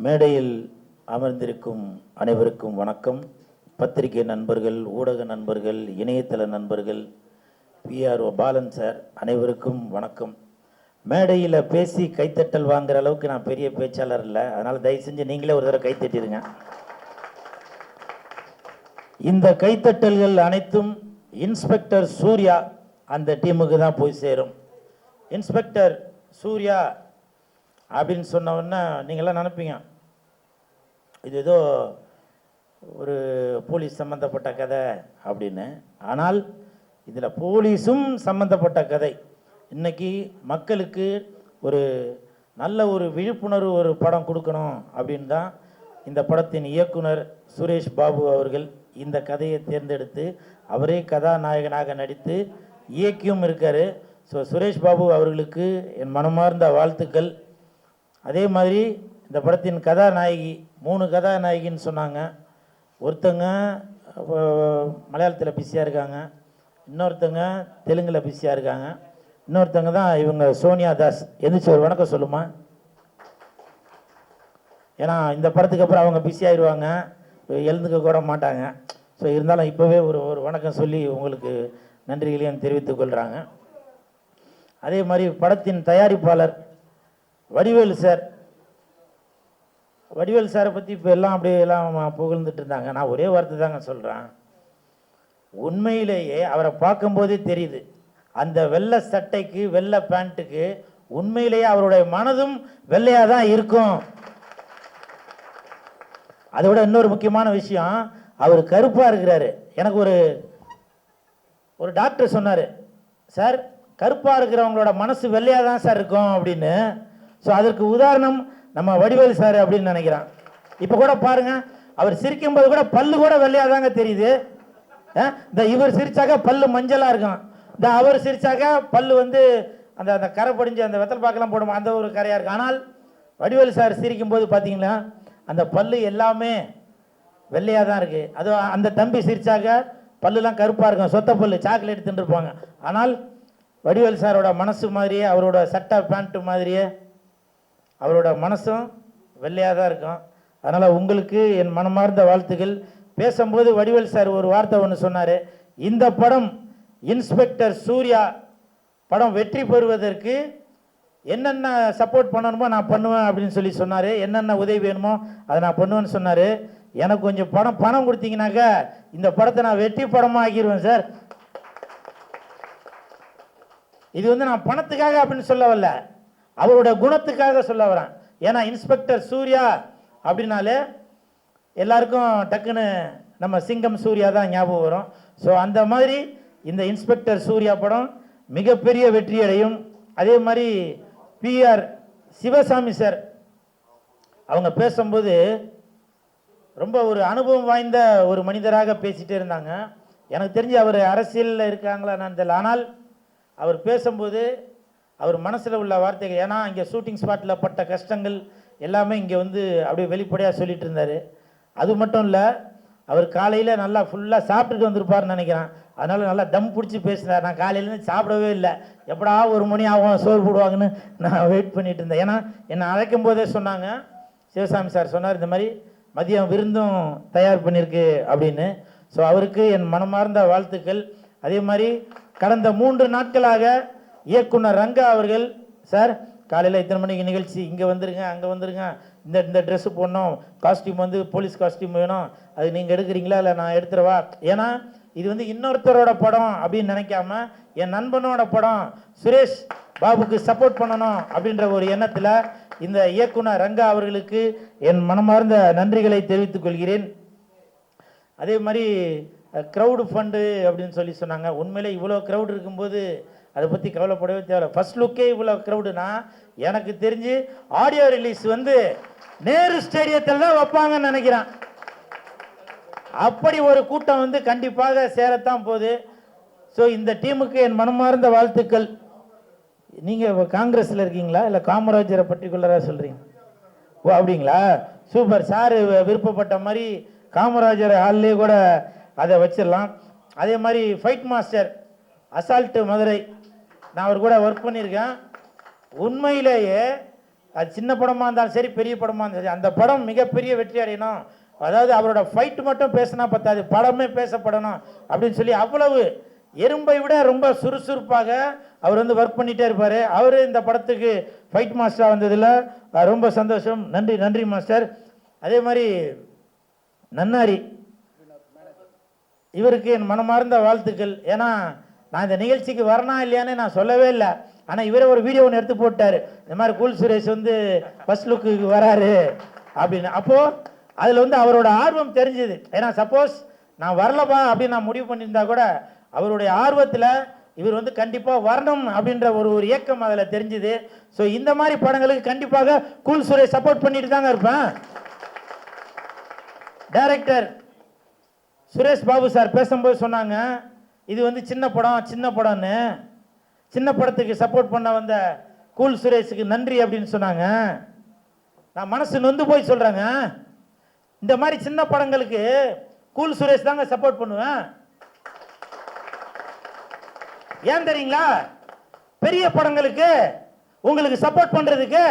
மேடையில் அமர்ந்திருக்கும் அனைவருக்கும் வணக்கம். பத்திரிகை நண்பர்கள், ஊடக நண்பர்கள், இணையதள நண்பர்கள், பிஆர்ஓ பாலன் சார் அனைவருக்கும் வணக்கம். மேடையில் பேசி கைத்தட்டல் வாங்குற அளவுக்கு நான் பெரிய பேச்சாளர் இல்லை, அதனால் தயவு செஞ்சு நீங்களே ஒரு தடவை கைத்தட்டிடுங்க. இந்த கைத்தட்டல்கள் அனைத்தும் இன்ஸ்பெக்டர் சூர்யா அந்த டீமுக்கு தான் போய் சேரும். இன்ஸ்பெக்டர் சூர்யா அப்படின்னு சொன்ன உடனே நீங்களாம் நினைப்பீங்க இது ஏதோ ஒரு போலீஸ் சம்மந்தப்பட்ட கதை அப்படின்னு. ஆனால் இதில் போலீஸும் சம்மந்தப்பட்ட கதை. இன்னைக்கு மக்களுக்கு ஒரு நல்ல ஒரு விழிப்புணர்வு ஒரு படம் கொடுக்கணும் அப்படின்னு தான் இந்த படத்தின் இயக்குனர் சுரேஷ் பாபு அவர்கள் இந்த கதையை தேர்ந்தெடுத்து அவரே கதாநாயகனாக நடித்து இயக்கியும் இருக்கார். ஸோ சுரேஷ் பாபு அவர்களுக்கு என் மனமார்ந்த வாழ்த்துக்கள். அதே மாதிரி இந்த படத்தின் கதாநாயகி 3 கதாநாயகின்னு சொன்னாங்க. ஒருத்தங்க மலையாளத்தில் பிஸியாக இருக்காங்க, இன்னொருத்தங்க தெலுங்கில் பிஸியாக இருக்காங்க, இன்னொருத்தங்க தான் இவங்க சோனியா தாஸ். எந்திரிச்சு ஒரு வணக்கம் சொல்லுமா. ஏன்னா இந்த படத்துக்கு அப்புறம் அவங்க பிஸி ஆயிடுவாங்க, எழுந்துக்க கூட மாட்டாங்க. ஸோ இருந்தாலும் இப்போவே ஒரு வணக்கம் சொல்லி உங்களுக்கு நன்றிகளையும் தெரிவித்துக் கொள்கிறாங்க. அதே மாதிரி படத்தின் தயாரிப்பாளர் வடிவேலு சார். வடிவேலு சாரை பற்றி இப்போ எல்லாம் அப்படியே எல்லாம் புகழ்ந்துட்டு இருந்தாங்க. நான் ஒரே வார்த்தை தாங்க சொல்கிறேன். உண்மையிலேயே அவரை பார்க்கும்போதே தெரியுது, அந்த வெள்ளை சட்டைக்கு வெள்ளை பேண்ட்டுக்கு உண்மையிலேயே அவருடைய மனதும் வெள்ளையாக தான் இருக்கும். அதை விட இன்னொரு முக்கியமான விஷயம், அவர் கருப்பாக இருக்கிறாரு. எனக்கு ஒரு டாக்டர் சொன்னார், சார் கருப்பாக இருக்கிறவங்களோட மனசு வெள்ளையாக தான் சார் இருக்கும் அப்படின்னு. ஸோ அதற்கு உதாரணம் நம்ம வடிவேலு சார் அப்படின்னு நினைக்கிறான். இப்போ கூட பாருங்க, அவர் சிரிக்கும்போது கூட பல்லு கூட வெள்ளையாக தாங்க தெரியுது. இந்த இவர் சிரிச்சாக்க பல்லு மஞ்சளாக இருக்கும், இந்த அவர் சிரிச்சாக்க பல்லு அந்த அந்த கரை படிஞ்சு அந்த வெத்தல் பாக்கெல்லாம் போடும், அந்த ஒரு கரையாக இருக்கும். ஆனால் வடிவேலு சார் சிரிக்கும்போது பார்த்தீங்களா அந்த பல்லு எல்லாமே வெள்ளையாக தான் இருக்குது. அது அந்த தம்பி சிரிச்சாக்க பல்லுலாம் கருப்பாக இருக்கும், சொத்த பல்லு, சாக்லேட் தின்றுருப்பாங்க. ஆனால் வடிவேலு சாரோட மனசு மாதிரியே, அவரோட சட்டை பேண்ட்டு மாதிரியே அவரோட மனசும் வெள்ளையாக தான் இருக்கும். அதனால் உங்களுக்கு என் மனமார்ந்த வாழ்த்துக்கள். பேசும்போது வடிவேலு சார் ஒரு வார்த்தை ஒன்று சொன்னார், இந்த படம் இன்ஸ்பெக்டர் சூர்யா படம் வெற்றி பெறுவதற்கு என்னென்ன சப்போர்ட் பண்ணணுமோ நான் பண்ணுவேன் அப்படின்னு சொல்லி சொன்னார். என்னென்ன உதவி வேணுமோ அதை நான் பண்ணுவேன்னு சொன்னார். எனக்கு கொஞ்சம் பணம் கொடுத்தீங்கன்னாக்கா இந்த படத்தை நான் வெற்றி படமாக ஆக்கிடுவேன் சார். இது நான் பணத்துக்காக அப்படின்னு சொல்ல வரல, அவரோட குணத்துக்காக சொல்ல வரேன். ஏன்னா இன்ஸ்பெக்டர் சூர்யா அப்படின்னாலே எல்லாருக்கும் டக்குன்னு நம்ம சிங்கம் சூர்யா தான் ஞாபகம் வரும். ஸோ அந்த மாதிரி இந்த இன்ஸ்பெக்டர் சூர்யா படம் மிகப்பெரிய வெற்றி அடையும். அதே மாதிரி பிஆர் சிவசாமி சார் அவங்க பேசும்போது ரொம்ப ஒரு அனுபவம் வாய்ந்த ஒரு மனிதராக பேசிகிட்டே இருந்தாங்க. எனக்கு தெரிஞ்சு அவர் அரசியலில் இருக்காங்களா நான் தெரியல, ஆனால் அவர் பேசும்போது அவர் மனசில் உள்ள வார்த்தைகள், ஏன்னா இங்கே ஷூட்டிங் ஸ்பாட்டில் பட்ட கஷ்டங்கள் எல்லாமே இங்கே அப்படியே வெளிப்படையாக சொல்லிட்டு இருந்தார். அது மட்டும் இல்லை, அவர் காலையில் நல்லா ஃபுல்லாக சாப்பிட்டுட்டு வந்திருப்பார்னு நினைக்கிறேன். அதனால் நல்லா தம் பிடிச்சி பேசினார். நான் காலையிலேருந்து சாப்பிடவே இல்லை, எப்படா 1 மணி ஆகும் சோறு போடுவாங்கன்னு நான் வெயிட் பண்ணிட்டு இருந்தேன். ஏன்னா என்னை அழைக்கும் போதே சொன்னாங்க, சிவசாமி சார் சொன்னார் இந்த மாதிரி மதியம் விருந்தும் தயார் பண்ணியிருக்கு அப்படின்னு. ஸோ அவருக்கு என் மனமார்ந்த வாழ்த்துக்கள். அதே மாதிரி கடந்த 3 நாட்களாக இயக்குனர் ரங்கா அவர்கள், சார் காலையில் இத்தனை மணிக்கு நிகழ்ச்சி, இங்கே வந்துருங்க, அங்கே வந்துருங்க, இந்த ட்ரெஸ்ஸு போடணும், காஸ்டியூம் போலீஸ் காஸ்டியூம் வேணும், அது நீங்கள் எடுக்கிறீங்களா இல்லை நான் எடுத்துருவா. ஏன்னா இது இன்னொருத்தரோட படம் அப்படின்னு நினைக்காம என் நண்பனோட படம், சுரேஷ் பாபுக்கு சப்போர்ட் பண்ணணும் அப்படின்ற ஒரு எண்ணத்தில் இந்த இயக்குனர் ரங்கா அவர்களுக்கு என் மனமார்ந்த நன்றிகளை தெரிவித்துக் கொள்கிறேன். அதே மாதிரி க்ரௌடு ஃபண்டு அப்படின்னு சொல்லி சொன்னாங்க. உண்மையிலே இவ்வளோ க்ரௌடு இருக்கும்போது அதை பற்றி கவலைப்படவே தேவை. ஃபர்ஸ்ட் லுக்கே இவ்வளோ க்ரௌடுனா எனக்கு தெரிஞ்சு ஆடியோ ரிலீஸ் நேரு ஸ்டேடியத்தில் தான் வைப்பாங்கன்னு நினைக்கிறேன். அப்படி ஒரு கூட்டம் கண்டிப்பாக சேரத்தான் போகுது. ஸோ இந்த டீமுக்கு என் மனமார்ந்த வாழ்த்துக்கள். நீங்கள் காங்கிரஸில் இருக்கீங்களா இல்லை காமராஜரை பர்டிகுலராக சொல்கிறீங்க? ஓ அப்படிங்களா, சூப்பர். சார் விருப்பப்பட்ட மாதிரி காமராஜர் ஹால்லே கூட அதை வச்சிடலாம். அதே மாதிரி ஃபைட் மாஸ்டர் அசால்ட்டு மதுரை, நான் அவர் கூட ஒர்க் பண்ணியிருக்கேன். உண்மையிலேயே அது சின்ன படமாக இருந்தாலும் சரி, பெரிய படமாக இருந்தாலும் சரி, அந்த படம் மிகப்பெரிய வெற்றி அடையணும். அதாவது அவரோட ஃபைட் மட்டும் பேசினா பத்தாது, படமே பேசப்படணும் அப்படின்னு சொல்லி அவ்வளவு எறும்பை விட ரொம்ப சுறுசுறுப்பாக அவர் வந்து ஒர்க் பண்ணிகிட்டே இருப்பார். அவர் இந்த படத்துக்கு ஃபைட் மாஸ்டராக வந்ததில் ரொம்ப சந்தோஷம். நன்றி நன்றி மாஸ்டர். அதே மாதிரி நன்னாரி இவருக்கு என் மனமார்ந்த வாழ்த்துக்கள். ஏன்னா நான் இந்த நிகழ்ச்சிக்கு வரணும் இல்லையான்னு நான் சொல்லவே இல்லை. ஆனால் இவரே ஒரு வீடியோ ஒன்று எடுத்து போட்டார், இந்த மாதிரி கூல் சுரேஷ் வந்து ஃபர்ஸ்ட் லுக்கு வராரு அப்படின்னு. அப்போது அதில் வந்து அவரோட ஆர்வம் தெரிஞ்சுது. ஏன்னா சப்போஸ் நான் வரலப்பா அப்படின்னு நான் முடிவு பண்ணியிருந்தா கூட அவருடைய ஆர்வத்தில் இவர் வந்து கண்டிப்பாக வரணும் அப்படின்ற ஒரு இயக்கம் அதில் தெரிஞ்சுது. ஸோ இந்த மாதிரி படங்களுக்கு கண்டிப்பாக கூல் சுரேஷ் சப்போர்ட் பண்ணிட்டு தாங்க இருப்பேன். டைரக்டர் சுரேஷ் பாபு சார் பேசும்போது சொன்னாங்க, இது வந்து சின்ன படம்னு. சின்ன படத்துக்கு சப்போர்ட் பண்ண வந்த கூல் சுரேஷுக்கு நன்றி அப்படின்னு சொன்னாங்க. நான் மனசு நொந்து போய் சொல்கிறேங்க, இந்த மாதிரி சின்ன படங்களுக்கு கூல் சுரேஷ் தாங்க சப்போர்ட் பண்ணுவேன். ஏன் தெரியுங்களா? பெரிய படங்களுக்கு உங்களுக்கு சப்போர்ட் பண்றதுக்கு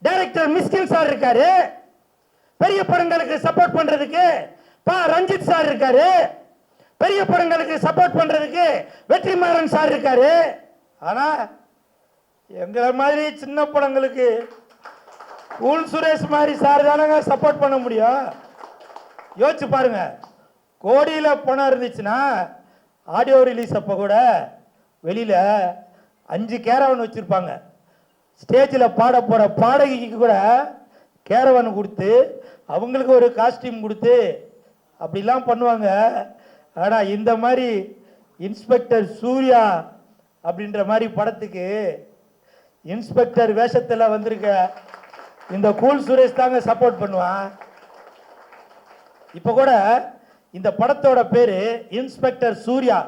டைரக்டர் மிஸ்கின் சார் இருக்காரு, பெரிய படங்களுக்கு சப்போர்ட் பண்றதுக்கு ரஞ்சித் சார் இருக்காரு, பெரிய படங்களுக்கு சப்போர்ட் பண்றதுக்கு வெற்றிமாறன் சார் இருக்காரு. ஆனா எங்களை மாதிரி சின்ன படங்களுக்கு கூல் சுரேஷ் மாதிரி சார் தானங்க சப்போர்ட் பண்ண முடியும். யோசிச்சு பாருங்க, கோடியில பணம் இருந்துச்சுன்னா ஆடியோ ரிலீஸ் அப்போ கூட வெளியில 5 கேரவன் வச்சிருப்பாங்க. ஸ்டேஜில் பாட போற பாடகிக்கு கூட கேரவன் கொடுத்து அவங்களுக்கு ஒரு காஸ்டியூம் கொடுத்து அப்படிலாம் பண்ணுவாங்க. ஆனா இந்த மாதிரி இன்ஸ்பெக்டர் சூர்யா அப்படின்ற மாதிரி படத்துக்கு இன்ஸ்பெக்டர் வேஷத்தில் வந்திருக்க இந்த கூல் சுரேஷ் தாங்க சப்போர்ட் பண்ணுவான். இப்ப கூட இந்த படத்தோட பேரு இன்ஸ்பெக்டர் சூர்யா.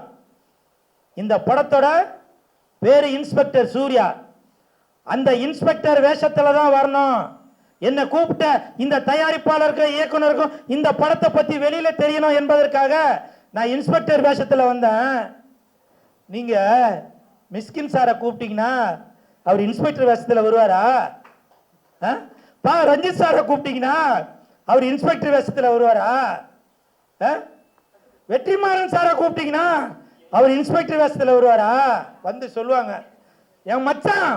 இந்த படத்தோட பேரு இன்ஸ்பெக்டர் சூர்யா. அந்த இன்ஸ்பெக்டர் வேஷத்துல தான் வரணும். என்ன கூப்பிட்ட இந்த தயாரிப்பாளருக்கும் இயக்குனருக்கும் இந்த படத்தை பத்தி வெளியில தெரியணும் என்பதற்காக நான் இன்ஸ்பெக்டர் வேஷத்துல வந்தேன். நீங்க மிஸ்கின் சாரை கூப்பிட்டீங்கன்னா அவர் இன்ஸ்பெக்டர் வேஷத்துல வருவாரா? ரஞ்சித் சாரை கூப்பிட்டீங்கன்னா அவர் இன்ஸ்பெக்டர் வேஷத்துல வருவாரா? வெற்றிமாறன் சாரை கூப்பிட்டீங்கன்னா அவர் இன்ஸ்பெக்டர் வேஷத்துல வருவாரா? வந்து சொல்லுவாங்க, என் மச்சான்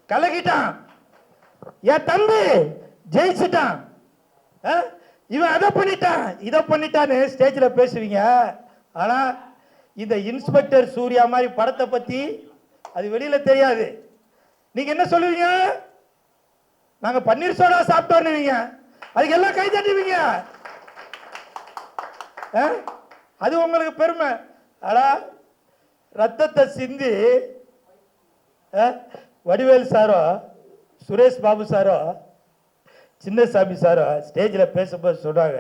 கலகிட்டான், என் தம்பி ஜெயிச்சுட்டான், இவன் அதை பண்ணிட்டான் இதை பண்ணிட்டான்னு ஸ்டேஜில் பேசுவீங்க. ஆனா இந்த இன்ஸ்பெக்டர் சூர்யா மாதிரி படத்தை பத்தி அது வெளியில தெரியாது. நீங்க என்ன சொல்லுவீங்க? நாங்க பன்னீர் சோடா சாப்பிட்டோன்னு அதுக்கு எல்லாம் கை தட்டுவீங்க. அது உங்களுக்கு பெருமை. ஆனா ரத்தத்தை சிந்தி Vadivel sorrow Suresh Babu sorrow Chinnasamy sorrow ஸ்டேஜில் பேசும்போது சொல்றாங்க,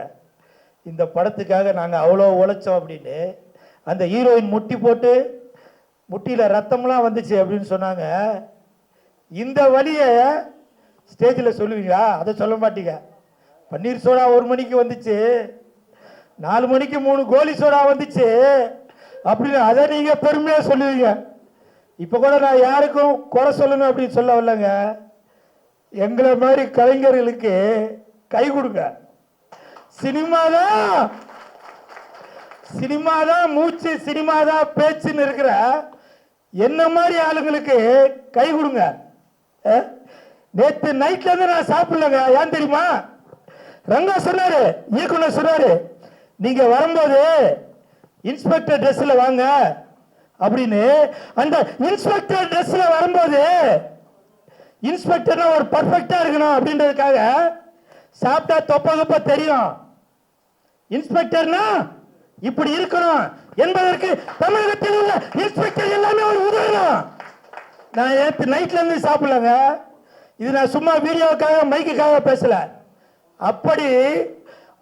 இந்த படத்துக்காக நாங்கள் அவ்வளோ உழைச்சோம் அப்படின்னு. அந்த ஹீரோயின் முட்டி போட்டு முட்டியில் ரத்தம்லாம் வந்துச்சு அப்படின்னு சொன்னாங்க. இந்த வழியை ஸ்டேஜில் சொல்லுவீங்களா? அதை சொல்ல மாட்டீங்க. பன்னீர் சோடா 1 மணிக்கு வந்துச்சு, 4 மணிக்கு 3 கோலி சோடா வந்துச்சு அப்படின்னு அதை நீங்க பெருமையா சொல்லுவீங்க. இப்ப கூட நான் யாருக்கும் குறை சொல்லணும் அப்படின்னு சொல்ல வரலங்க. எங்களை மாதிரி கலைஞர்களுக்கு கை கொடுங்க. சினிமாதான் மூச்சு, சினிமாதான் பேச்சுன்னு இருக்கிற என்ன மாதிரி ஆளுங்களுக்கு கை கொடுங்க. நேற்று நைட்ல இருந்து நான் சாப்பிடலங்க. ஏன் தெரியுமா? ரங்கா சொன்னாரு, இயக்குனர் சொன்னாரு, நீங்க வரும்போது இன்ஸ்பெக்டர் ட்ரெஸ்ல வாங்க அப்படின்னு. அந்த இன்ஸ்பெக்டர் ட்ரெஸ்ல வரும்போது இன்ஸ்பெக்டர் ஒரு பர்ஃபெக்டா இருக்கணும் அப்படின்றதுக்காக சாப்பிட்டா தொப்ப தெரியும். இன்ஸ்பெக்டர்னா இப்படி இருக்கணும் என்பதற்கு தமிழகத்தில் உள்ள இன்ஸ்பெக்டர் எல்லாமே ஒரு உதாரணம். நான் நேற்று நைட்ல இருந்து சாப்பிடலங்க. இது நான் சும்மா வீடியோக்காக மைக்குக்காக பேசல. அப்படி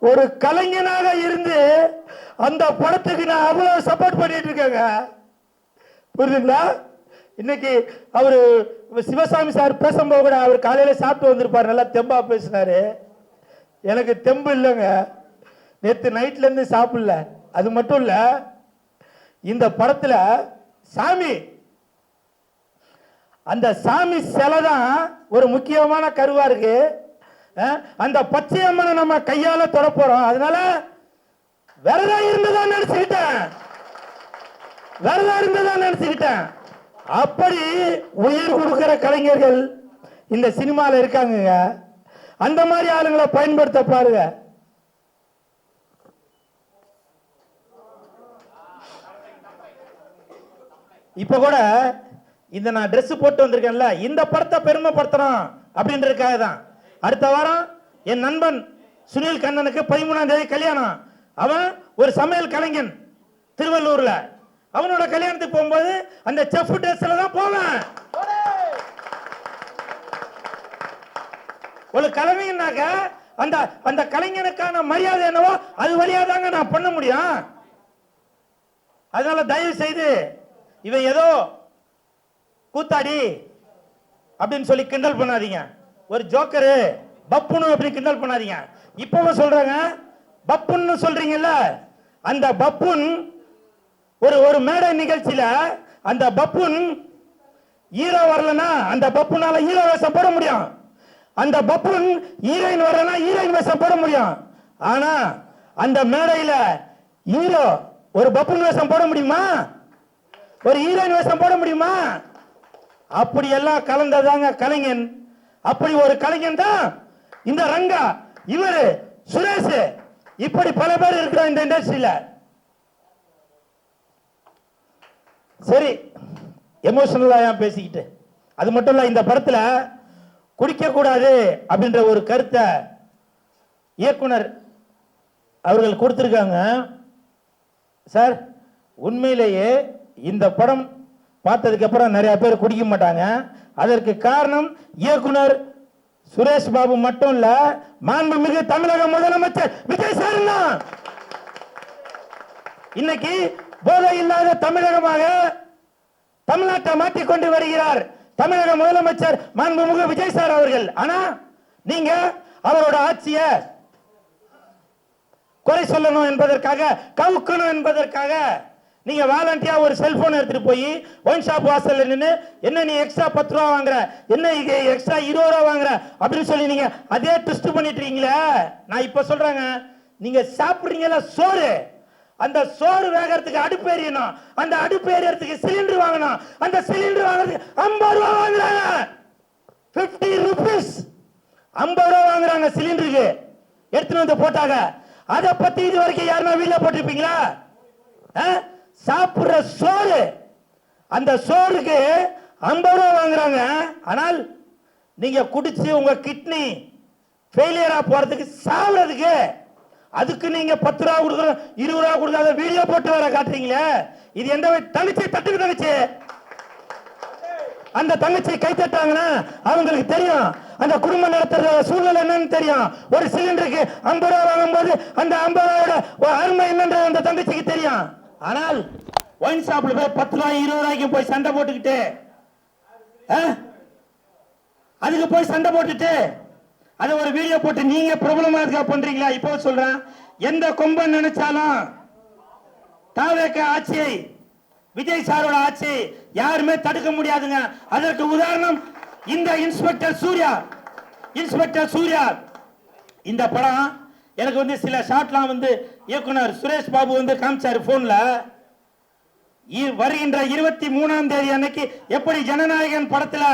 ஒரு கலைஞனாக இருந்து அந்த படத்துக்கு நான் அவ்வளவு சப்போர்ட் பண்ணிட்டு இருக்கேங்க. புரியுதுங்களா? இன்னைக்கு அவரு சிவசாமி சார் பேசும்போது கூட அவர் காலையில சாப்பிட்டு வந்திருப்பார், நல்லா தெம்பா பேசினாரு. எனக்கு தெம்பு இல்லைங்க, நேற்று நைட்ல இருந்து சாப்பிடல. அது மட்டும் இல்ல, இந்த படத்துல சாமி அந்த சாமி சிலை தான் ஒரு முக்கியமான கருவா இருக்கு. அந்த பச்சையம்மனை நம்ம கையால தொட போறோம். அதனால விரதம் இருந்ததான் நினைச்சுக்கிட்டேன். அப்படி உயிர் கொடுக்கிற கலைஞர்கள் இந்த சினிமால இருக்காங்க. அந்த மாதிரி ஆளுங்களை பயன்படுத்த பாருங்க. இப்ப கூட இந்த நான் ட்ரெஸ் போட்டு வந்திருக்கேன்ல, இந்த படத்தை பெருமைப்படுத்தணும் அப்படின்றதுக்காக தான். அடுத்த வாரம் என் நண்பன் சுனில் கண்ணனுக்கு 13ஆம் தேதி கல்யாணம். அவன் ஒரு சமையல் கலைஞன் திருவள்ளூர்ல. அவனோட கல்யாணத்துக்கு போகும்போது அந்த செஃப் ட்ரெஸ்ல தான் போவேன். ஒரு கலைஞனாக அந்த அந்த கலைஞனுக்கான மரியாதை என்னவோ அது வழியா தாங்க நான் பண்ண முடியும். அதனால தயவு செய்து இவன் ஏதோ கூத்தாடி அப்படின்னு சொல்லி கிண்டல் பண்ணாதீங்க. ஒரு ஜோக்கரு பப்புனு அப்படி கிண்டல் பண்ணாதீங்க. இப்பவும் சொல்றாங்க பப்புன்னு சொல்றீங்கல்ல, அந்த பப்புன் ஒரு மேடை நிகழ்ச்சியில அந்த பப்புன் ஹீரோ வரலன்னா அந்த பப்புனால ஹீரோ வேஷம் போட முடியும். அந்த பப்புன் ஹீரோயின் வரலன்னா ஹீரோயின் வேஷம் போட முடியும். ஆனா அந்த மேடையில ஹீரோ ஒரு பப்புன் வேஷம் போட முடியுமா? ஒரு ஹீரோயின் வேஷம் போட முடியுமா? அப்படி எல்லாம் கலந்ததாங்க கலைஞன். அப்படி ஒரு கலைஞன் தான் இந்த ரங்கா, இவரு சுரேஷ், இப்படி பல பேர் இருக்கிறோம் இந்த இண்டஸ்ட்ரியில. சரி, எமோஷனலா ஏன் பேசிக்கிட்டு. அது மட்டும் இல்ல, இந்த படத்துல குடிக்க கூடாது அப்படின்ற ஒரு கருத்தை இயக்குனர் அவர்கள் கொடுத்திருக்காங்க. சார், உண்மையிலேயே இந்த படம் பார்த்ததுக்கு அப்புறம் நிறைய பேர் குடிக்க மாட்டாங்க. அதற்கு காரணம் இயக்குனர் சுரேஷ் பாபு மட்டும் இல்ல, மாண்புமிகு தமிழக முதலமைச்சர் விஜய் சார் தான். இன்னைக்கு போதை இல்லாத தமிழகமாக தமிழ்நாட்டை மாற்றிக் கொண்டு வருகிறார் தமிழக முதலமைச்சர் மாண்புமிகு விஜய் சார் அவர்கள். ஆனா நீங்க அவரோட ஆட்சிய குறை சொல்லணும் என்பதற்காக, கவுக்கணும் என்பதற்காக நீங்க வாலண்டியா ஒரு செல்போன் எடுத்துட்டு போய் ஒயின் ஷாப் வாசல்ல நின்று என்ன நீ எக்ஸ்ட்ரா 10 ரூபா வாங்குற, என்ன எக்ஸ்ட்ரா 20 ரூபா வாங்குற அப்படின்னு சொல்லி நீங்க அதே ட்விஸ்ட் பண்ணிட்டு இருக்கீங்களே. நான் இப்ப சொல்றேங்க, நீங்க சாப்பிடுறீங்கல்ல சோறு, அந்த சோறு வேகறதுக்கு அடுப்பு எரியணும், அந்த அடுப்பு எரியறதுக்கு சிலிண்டர் வாங்கணும், அந்த சிலிண்டர் வாங்குறதுக்கு 50 ரூபா வாங்குறாங்க. 50 rupees 50 ரூபா வாங்குறாங்க சிலிண்டருக்கு. எடுத்துட்டு வந்து போட்டாங்க. அதை பத்தி இது வரைக்கும் யாருன்னா வீடியோ போட்டிருப்பீங்களா? சாப்பிடுற சோறு, அந்த சோறுக்கு 50 ரூபா வாங்குறாங்க. ஆனால் நீங்க குடிச்சு உங்க கிட்னி ஃபெயிலியரா போறதுக்கு, சாவுறதுக்கு, அதுக்கு நீங்க 10 ரூபா கொடுக்கணும், 20 ரூபா கொடுக்காத வீடியோ போட்டு வர காட்டுறீங்களே. இது எந்த தங்கச்சி தட்டுக்கு தங்கச்சி, அந்த தங்கச்சி கை தட்டாங்கன்னா அவங்களுக்கு தெரியும் அந்த குடும்பம் நடத்துற சூழ்நிலை என்னன்னு தெரியும். ஒரு சிலிண்டருக்கு 50 ரூபா வாங்கும் போது அந்த 50 ரூபாயோட அருமை என்னன்றது அந்த தங்கச்சிக்கு தெரியும். ஆனால் ஒயின் ஷாப்ல போய் 10 ரூபாய் 20 ரூபாய்க்கு போய் சண்டை போட்டுக்கிட்டு, அதுக்கு போய் சண்டை போட்டுட்டு அதை ஒரு வீடியோ போட்டு நீங்க பிரபலமா இருக்கா பண்றீங்களா? இப்போ சொல்றேன், எந்த கொம்பன் நினைச்சாலும் தாவேக ஆட்சியை, விஜய் சாரோட ஆட்சி யாருமே தடுக்க முடியாதுங்க. அதற்கு உதாரணம் இந்த இன்ஸ்பெக்டர் சூர்யா. இன்ஸ்பெக்டர் சூர்யா இந்த படம் எனக்கு சில ஷாட்லாம் இயக்குனர் சுரேஷ் பாபு காமிச்சாரு போன்ல. வருகின்ற 23ஆம் தேதி அன்னைக்கு எப்படி ஜனநாயகன் படத்துல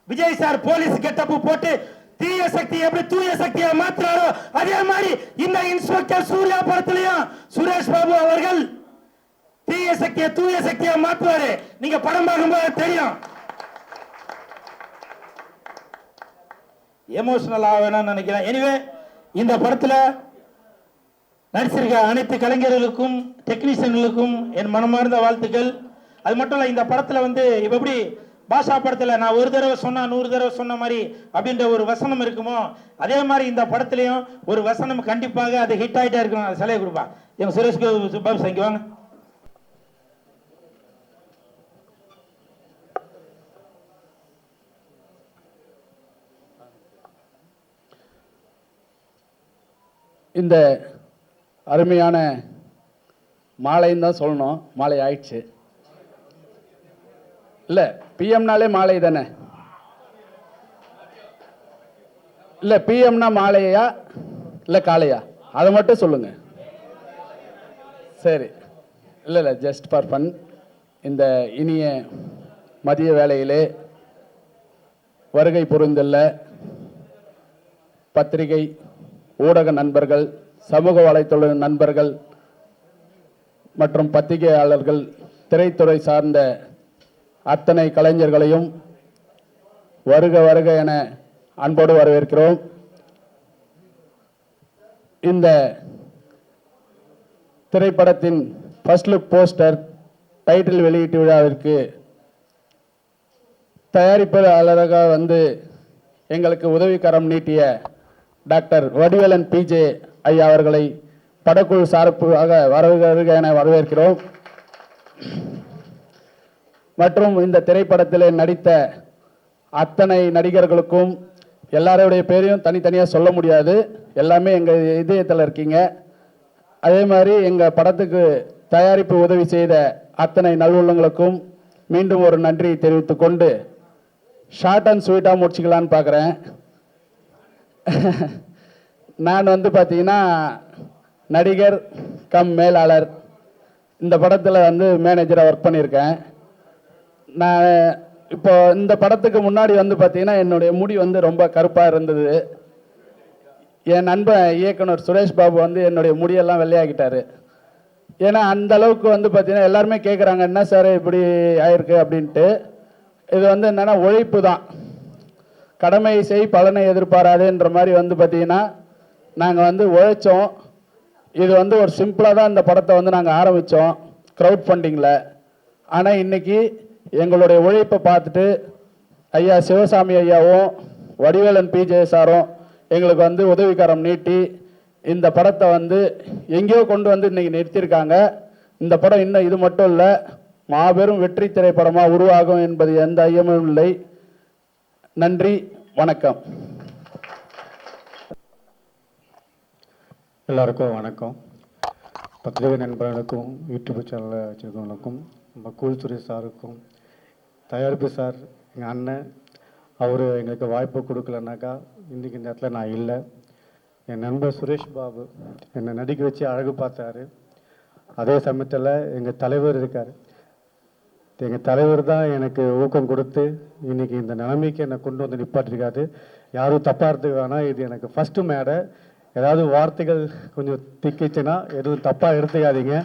விஜய் சார் போலீஸ் கெட்டப்பு போட்டு தீய சக்தி எப்படி தூய சக்தியா மாத்துறாரோ, அதே மாதிரி இந்த இன்ஸ்பெக்டர் சூர்யா படத்திலையும் சுரேஷ் பாபு அவர்கள் தீய சக்தியை தூய சக்தியா மாத்துவாரு. நீங்க படம் பார்க்கும்போது தெரியும். எமோஷனல் ஆகணும்னு நினைக்கிறேன். எனிவே, இந்த படத்துல நடிச்சிருக்க அனைத்து கலைஞர்களுக்கும் டெக்னீஷியன்களுக்கும் என் மனமார்ந்த வாழ்த்துக்கள். அது மட்டும் இல்ல, இந்த படத்துல இப்ப எப்படி பாஷா படத்துல நான் ஒரு தடவை சொன்னா 100 தடவை சொன்ன மாதிரி அப்படின்ற ஒரு வசனம் இருக்குமோ, அதே மாதிரி இந்த படத்திலையும் ஒரு வசனம் கண்டிப்பாக அது ஹிட் ஆயிட்டே இருக்கணும். அது சலையை கொடுப்பா எங்க சுரேஷ் பாபு சார், இங்க வாங்க. இந்த அருமையான மாலைன்னு தான் சொல்லணும், மாலை ஆயிடுச்சு. இல்லை பிஎம்னாலே மாலை தானே? இல்லை பிஎம்னா மாலையா இல்லை காலையா? அதை மட்டும் சொல்லுங்க. சரி, இல்லை ஜஸ்ட் ஃபார் ஃபன். இந்த இனிய மதிய வேளையிலே வருகை புரிந்துள்ள பத்திரிகை ஊடக நண்பர்கள், சமூக வலைத்தள நண்பர்கள் மற்றும் பத்திரிகையாளர்கள், திரைத்துறை சார்ந்த அத்தனை கலைஞர்களையும் வருக வருக என அன்போடு வரவேற்கிறோம். இந்த திரைப்படத்தின் ஃபர்ஸ்ட் லுக் போஸ்டர் டைட்டில் வெளியீட்டு விழாவிற்கு தயாரிப்பாளராக வந்து எங்களுக்கு உதவிக்கரம் நீட்டிய டாக்டர் வடிவேலன் பிஜே ஐயா அவர்களை படக்குழு சார்பாக வருக என வரவேற்கிறோம். மற்றும் இந்த திரைப்படத்தில் நடித்த அத்தனை நடிகர்களுக்கும் எல்லாருடைய பேரையும் தனித்தனியாக சொல்ல முடியாது, எல்லாமே எங்கள் இதயத்தில் இருக்கீங்க. அதே மாதிரி எங்கள் படத்துக்கு தயாரிப்பு உதவி செய்த அத்தனை நல்வுள்ளங்களுக்கும் மீண்டும் ஒரு நன்றி தெரிவித்துக் கொண்டு ஷார்ட் அண்ட் ஸ்வீட்டாக முடிச்சுக்கலான்னு பார்க்குறேன். நான் வந்து பார்த்தீங்கன்னா நடிகர் கம் மேலாளர், இந்த படத்தில் வந்து மேனேஜராக ஒர்க் பண்ணியிருக்கேன். நான் இப்போ இந்த படத்துக்கு முன்னாடி வந்து பார்த்தீங்கன்னா என்னுடைய முடி வந்து ரொம்ப கருப்பாக இருந்தது. என் நண்பன் இயக்குனர் சுரேஷ் பாபு வந்து என்னுடைய முடியெல்லாம் வெள்ளையாக்கிட்டாரு. ஏன்னா அந்த அளவுக்கு வந்து பார்த்தீங்கன்னா எல்லாருமே கேட்குறாங்க, என்ன சார் இப்படி ஆயிருக்கு அப்படின்ட்டு. இது வந்து என்னென்னா உழைப்பு தான், கடமை செய் பலனை எதிர்பாராதுன்ற மாதிரி வந்து பார்த்தீங்கன்னா நாங்கள் வந்து உழைச்சோம். இது வந்து ஒரு சிம்பிளாக தான் இந்த படத்தை வந்து நாங்கள் ஆரம்பித்தோம் க்ரௌட் ஃபண்டிங்கில். ஆனால் இன்றைக்கி எங்களுடைய உழைப்பை பார்த்துட்டு ஐயா சிவசாமி ஐயாவும் வடிவேலன் பிஜே சாரும் எங்களுக்கு வந்து உதவிக்கரம் நீட்டி இந்த படத்தை வந்து எங்கேயோ கொண்டு வந்து இன்றைக்கி நிறுத்தியிருக்காங்க. இந்த படம் இன்னும் இது மட்டும் இல்லை, மாபெரும் வெற்றி திரைப்படமாக உருவாகும் என்பது எந்த ஐயமும் இல்லை. நன்றி, வணக்கம். எல்லாருக்கும் வணக்கம். பத்திரிகை நண்பர்களுக்கும் யூடியூப் சேனலில் வச்சுருக்கவங்களுக்கும், நம்ம கூல்துறை சாருக்கும், தயாரிப்பு சார் எங்கள் அண்ணன், அவர் எங்களுக்கு வாய்ப்பு கொடுக்கலனாக்கா இன்றைக்கி இந்த இடத்துல நான் இல்லை. என் நண்பர் சுரேஷ் பாபு என்னை நடிக்க வச்சு அழகு பார்த்தாரு. அதே சமயத்தில் எங்கள் தலைவர் இருக்கார், எங்கள் தலைவர் தான் எனக்கு ஊக்கம் கொடுத்து இன்றைக்கி இந்த நிலைமைக்கு என்னை கொண்டு வந்து நிப்பாட்டிருக்காரு. யாரும் தப்பாக இருந்துக்க வேணாம், இது எனக்கு ஃபஸ்ட்டு மேடை. ஏதாவது வார்த்தைகள் கொஞ்சம் திக்கிச்சுன்னா எதுவும் தப்பாக எடுத்துக்காதீங்க.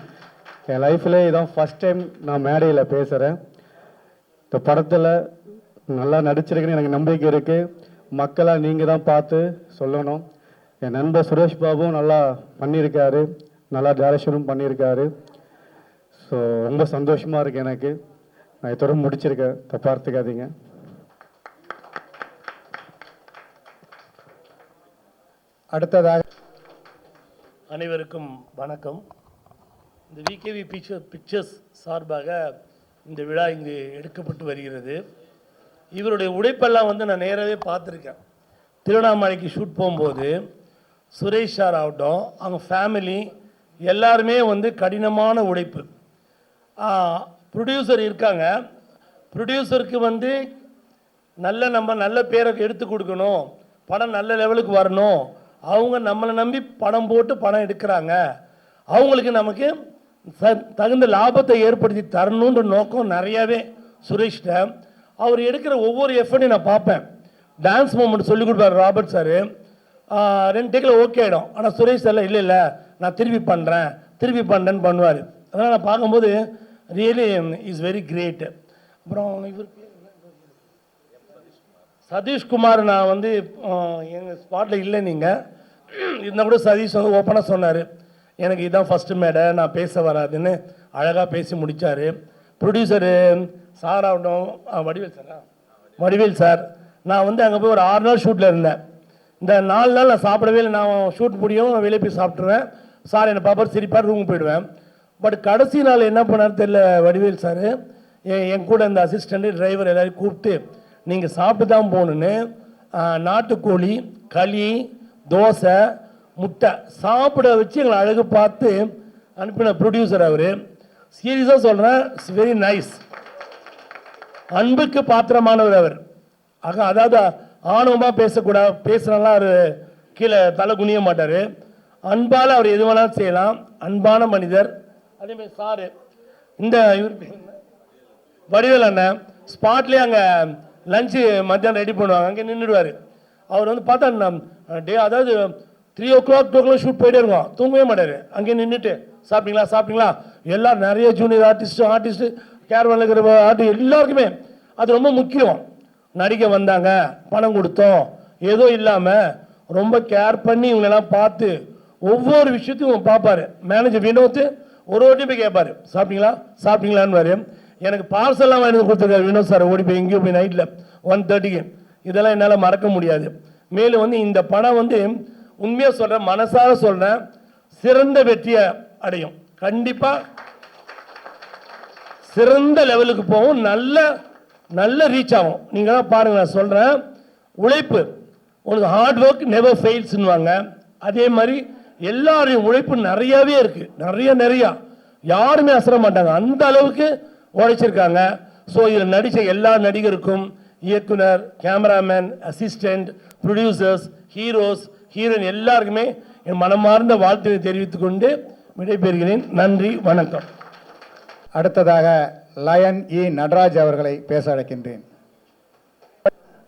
என் லைஃப்பில் இதான் ஃபஸ்ட் டைம் நான் மேடையில் பேசுகிறேன். இந்த படத்தில் நல்லா நடிச்சிருக்குன்னு எனக்கு நம்பிக்கை இருக்குது. மக்களாக நீங்கள் தான் பார்த்து சொல்லணும். என் நண்பர் சுரேஷ் பாபுவும் நல்லா பண்ணியிருக்காரு, நல்லா டைரக்ஷனும் பண்ணியிருக்காரு. ஸோ ரொம்ப சந்தோஷமாக இருக்குது எனக்கு. நான் இதோட முடிச்சிருக்கேன், தப்பாக எடுத்துக்காதீங்க. அடுத்ததாக அனைவருக்கும் வணக்கம். இந்த விகேவி பிக்சர்ஸ் சார்பாக இந்த விழா இங்கு எடுக்கப்பட்டு வருகிறது. இவருடைய உழைப்பெல்லாம் வந்து நான் நேராகவே பார்த்துருக்கேன். திருவண்ணாமலைக்கு ஷூட் போகும்போது சுரேஷ் சார் ஆகட்டும், அவங்க ஃபேமிலி எல்லாருமே வந்து கடினமான உழைப்பு. ப்ரொடியூசர் இருக்காங்க, ப்ரொடியூசருக்கு வந்து நம்ம நல்ல பேரை எடுத்து கொடுக்கணும், படம் நல்ல லெவலுக்கு வரணும். அவங்க நம்மளை நம்பி படம் போட்டு படம் எடுக்கிறாங்க, அவங்களுக்கு நமக்கு தகுந்த லாபத்தை ஏற்படுத்தி தரணுன்ற நோக்கம் நிறையாவே சுரேஷ்ட. அவர் எடுக்கிற ஒவ்வொரு எஃபர்ட்டையும் நான் பார்ப்பேன். டான்ஸ் மூமெண்ட் சொல்லிக் கொடுப்பார் ராபர்ட் சார், 2 டேக்கில் ஓகே ஆகிடும். ஆனால் சுரேஷ் சார்ல இல்லை நான் திருப்பி பண்ணுறேன்னு பண்ணுவார். அதனால் நான் பார்க்கும்போது ரியலி இஸ் வெரி கிரேட். அப்புறம் இவர் சதீஷ்குமார், நான் வந்து எங்கள் ஸ்பாட்டில் இல்லை, நீங்கள் இருந்தால் கூட சதீஷ் வந்து ஓப்பனாக சொன்னார், எனக்கு இதுதான் ஃபஸ்ட்டு மேடை, நான் பேச வராதுன்னு அழகாக பேசி முடித்தார். ப்ரொடியூசரு சார் ஆகட்டும், வடிவேல் சார், நான் வந்து அங்கே போய் ஒரு 6 நாள் ஷூட்டில் இருந்தேன். இந்த 4 நாள் நான் சாப்பிடவே இல்லை. நான் ஷூட் முடியும், நான் வெளியே போய் சாப்பிட்ருவேன். சார் என்னை பாப்பார் சிரிப்பார், ரூமுக்கு போயிடுவேன். பட் கடைசி நாள் என்ன பண்ணார் தெரியல வடிவேல் சார், என் கூட இந்த அசிஸ்டண்ட்டு டிரைவர் எல்லாரையும் கூப்பிட்டு நீங்கள் சாப்பிட்டு தான் போகணுன்னு நாட்டுக்கோழி, களி, தோசை, முட்டை சாப்பிட வச்சு எங்களை அழகு பார்த்து அனுப்பின ப்ரொடியூசர் அவர். சீரியஸாக சொல்கிறேன், இட்ஸ் வெரி நைஸ். அன்புக்கு பாத்திரமானவர் அவர். அதாவது ஆணவமாக பேசக்கூடாது, பேசுனாலாம் அவர் கீழே தலை குனிய மாட்டார். அன்பால் அவர் எது வேணாலும் செய்யலாம். அன்பான மனிதர். அதேமாதிரி சாரு இந்த இவர் வடிவேல் அண்ணன் ஸ்பாட்லேயே அங்கே லஞ்சு மத்தியானம் ரெடி பண்ணுவாங்க, அங்கே நின்றுடுவார். அவர் வந்து பார்த்தா அதாவது 3 o'clock 2 o'clock ஷூட் போயிட்டே இருக்கும், தூங்கவே மாட்டார். அங்கே நின்றுட்டு சாப்பிட்டீங்களா சாப்பிட்டீங்களா எல்லாம் நிறைய ஜூனியர் ஆர்டிஸ்ட்டு கேரவனில் இருக்கிற ஆர்டிஸ்ட் எல்லாருக்குமே அது ரொம்ப முக்கியம். நடிக்க வந்தாங்க, பணம் கொடுத்தோம், ஏதோ இல்லாமல் ரொம்ப கேர் பண்ணி இவங்களெல்லாம் பார்த்து ஒவ்வொரு விஷயத்தையும் பார்ப்பார். மேனேஜர் வினோத் ஒரு ஓட்டி போய் கேட்பார், சாப்பிட்டீங்களா சாப்பிட்டீங்களான்னு. எனக்கு பார்சல்லாம் வாங்கி கொடுத்துருக்காரு வினோத் சார், ஓடி போய் எங்கேயும் போய் நைட்டில் 1:30க்கு. இதெல்லாம் என்னால் மறக்க முடியாது. மேலும் வந்து இந்த படம் வந்து உண்மையாக சொல்கிறேன், மனசார சொல்கிறேன், சிறந்த வெற்றியை அடையும். கண்டிப்பாக சிறந்த லெவலுக்கு போகும், நல்ல நல்ல ரீச் ஆகும். நீங்கள் தான் பாருங்கள், நான் சொல்கிறேன், உழைப்பு உங்களுக்கு ஹார்ட் ஒர்க் நெவர் ஃபெயில்ஸ்னுவாங்க. அதே மாதிரி எல்லாரையும் உழைப்பு நிறையாவே இருக்குது, நிறையா யாருமே அசர மாட்டாங்க, அந்த அளவுக்கு உழைச்சிருக்காங்க. ஸோ இதில் நடித்த எல்லா நடிகருக்கும், இயக்குனர், cameraman, assistant, producers, heroes, heroine எல்லாருக்குமே என் மனமார்ந்த வாழ்த்துக்களை தெரிவித்துக் கொண்டு விடைபெறுகிறேன். நன்றி, வணக்கம். அடுத்ததாக லயன் இ நடராஜ் அவர்களை பேச அழைக்கின்றேன்.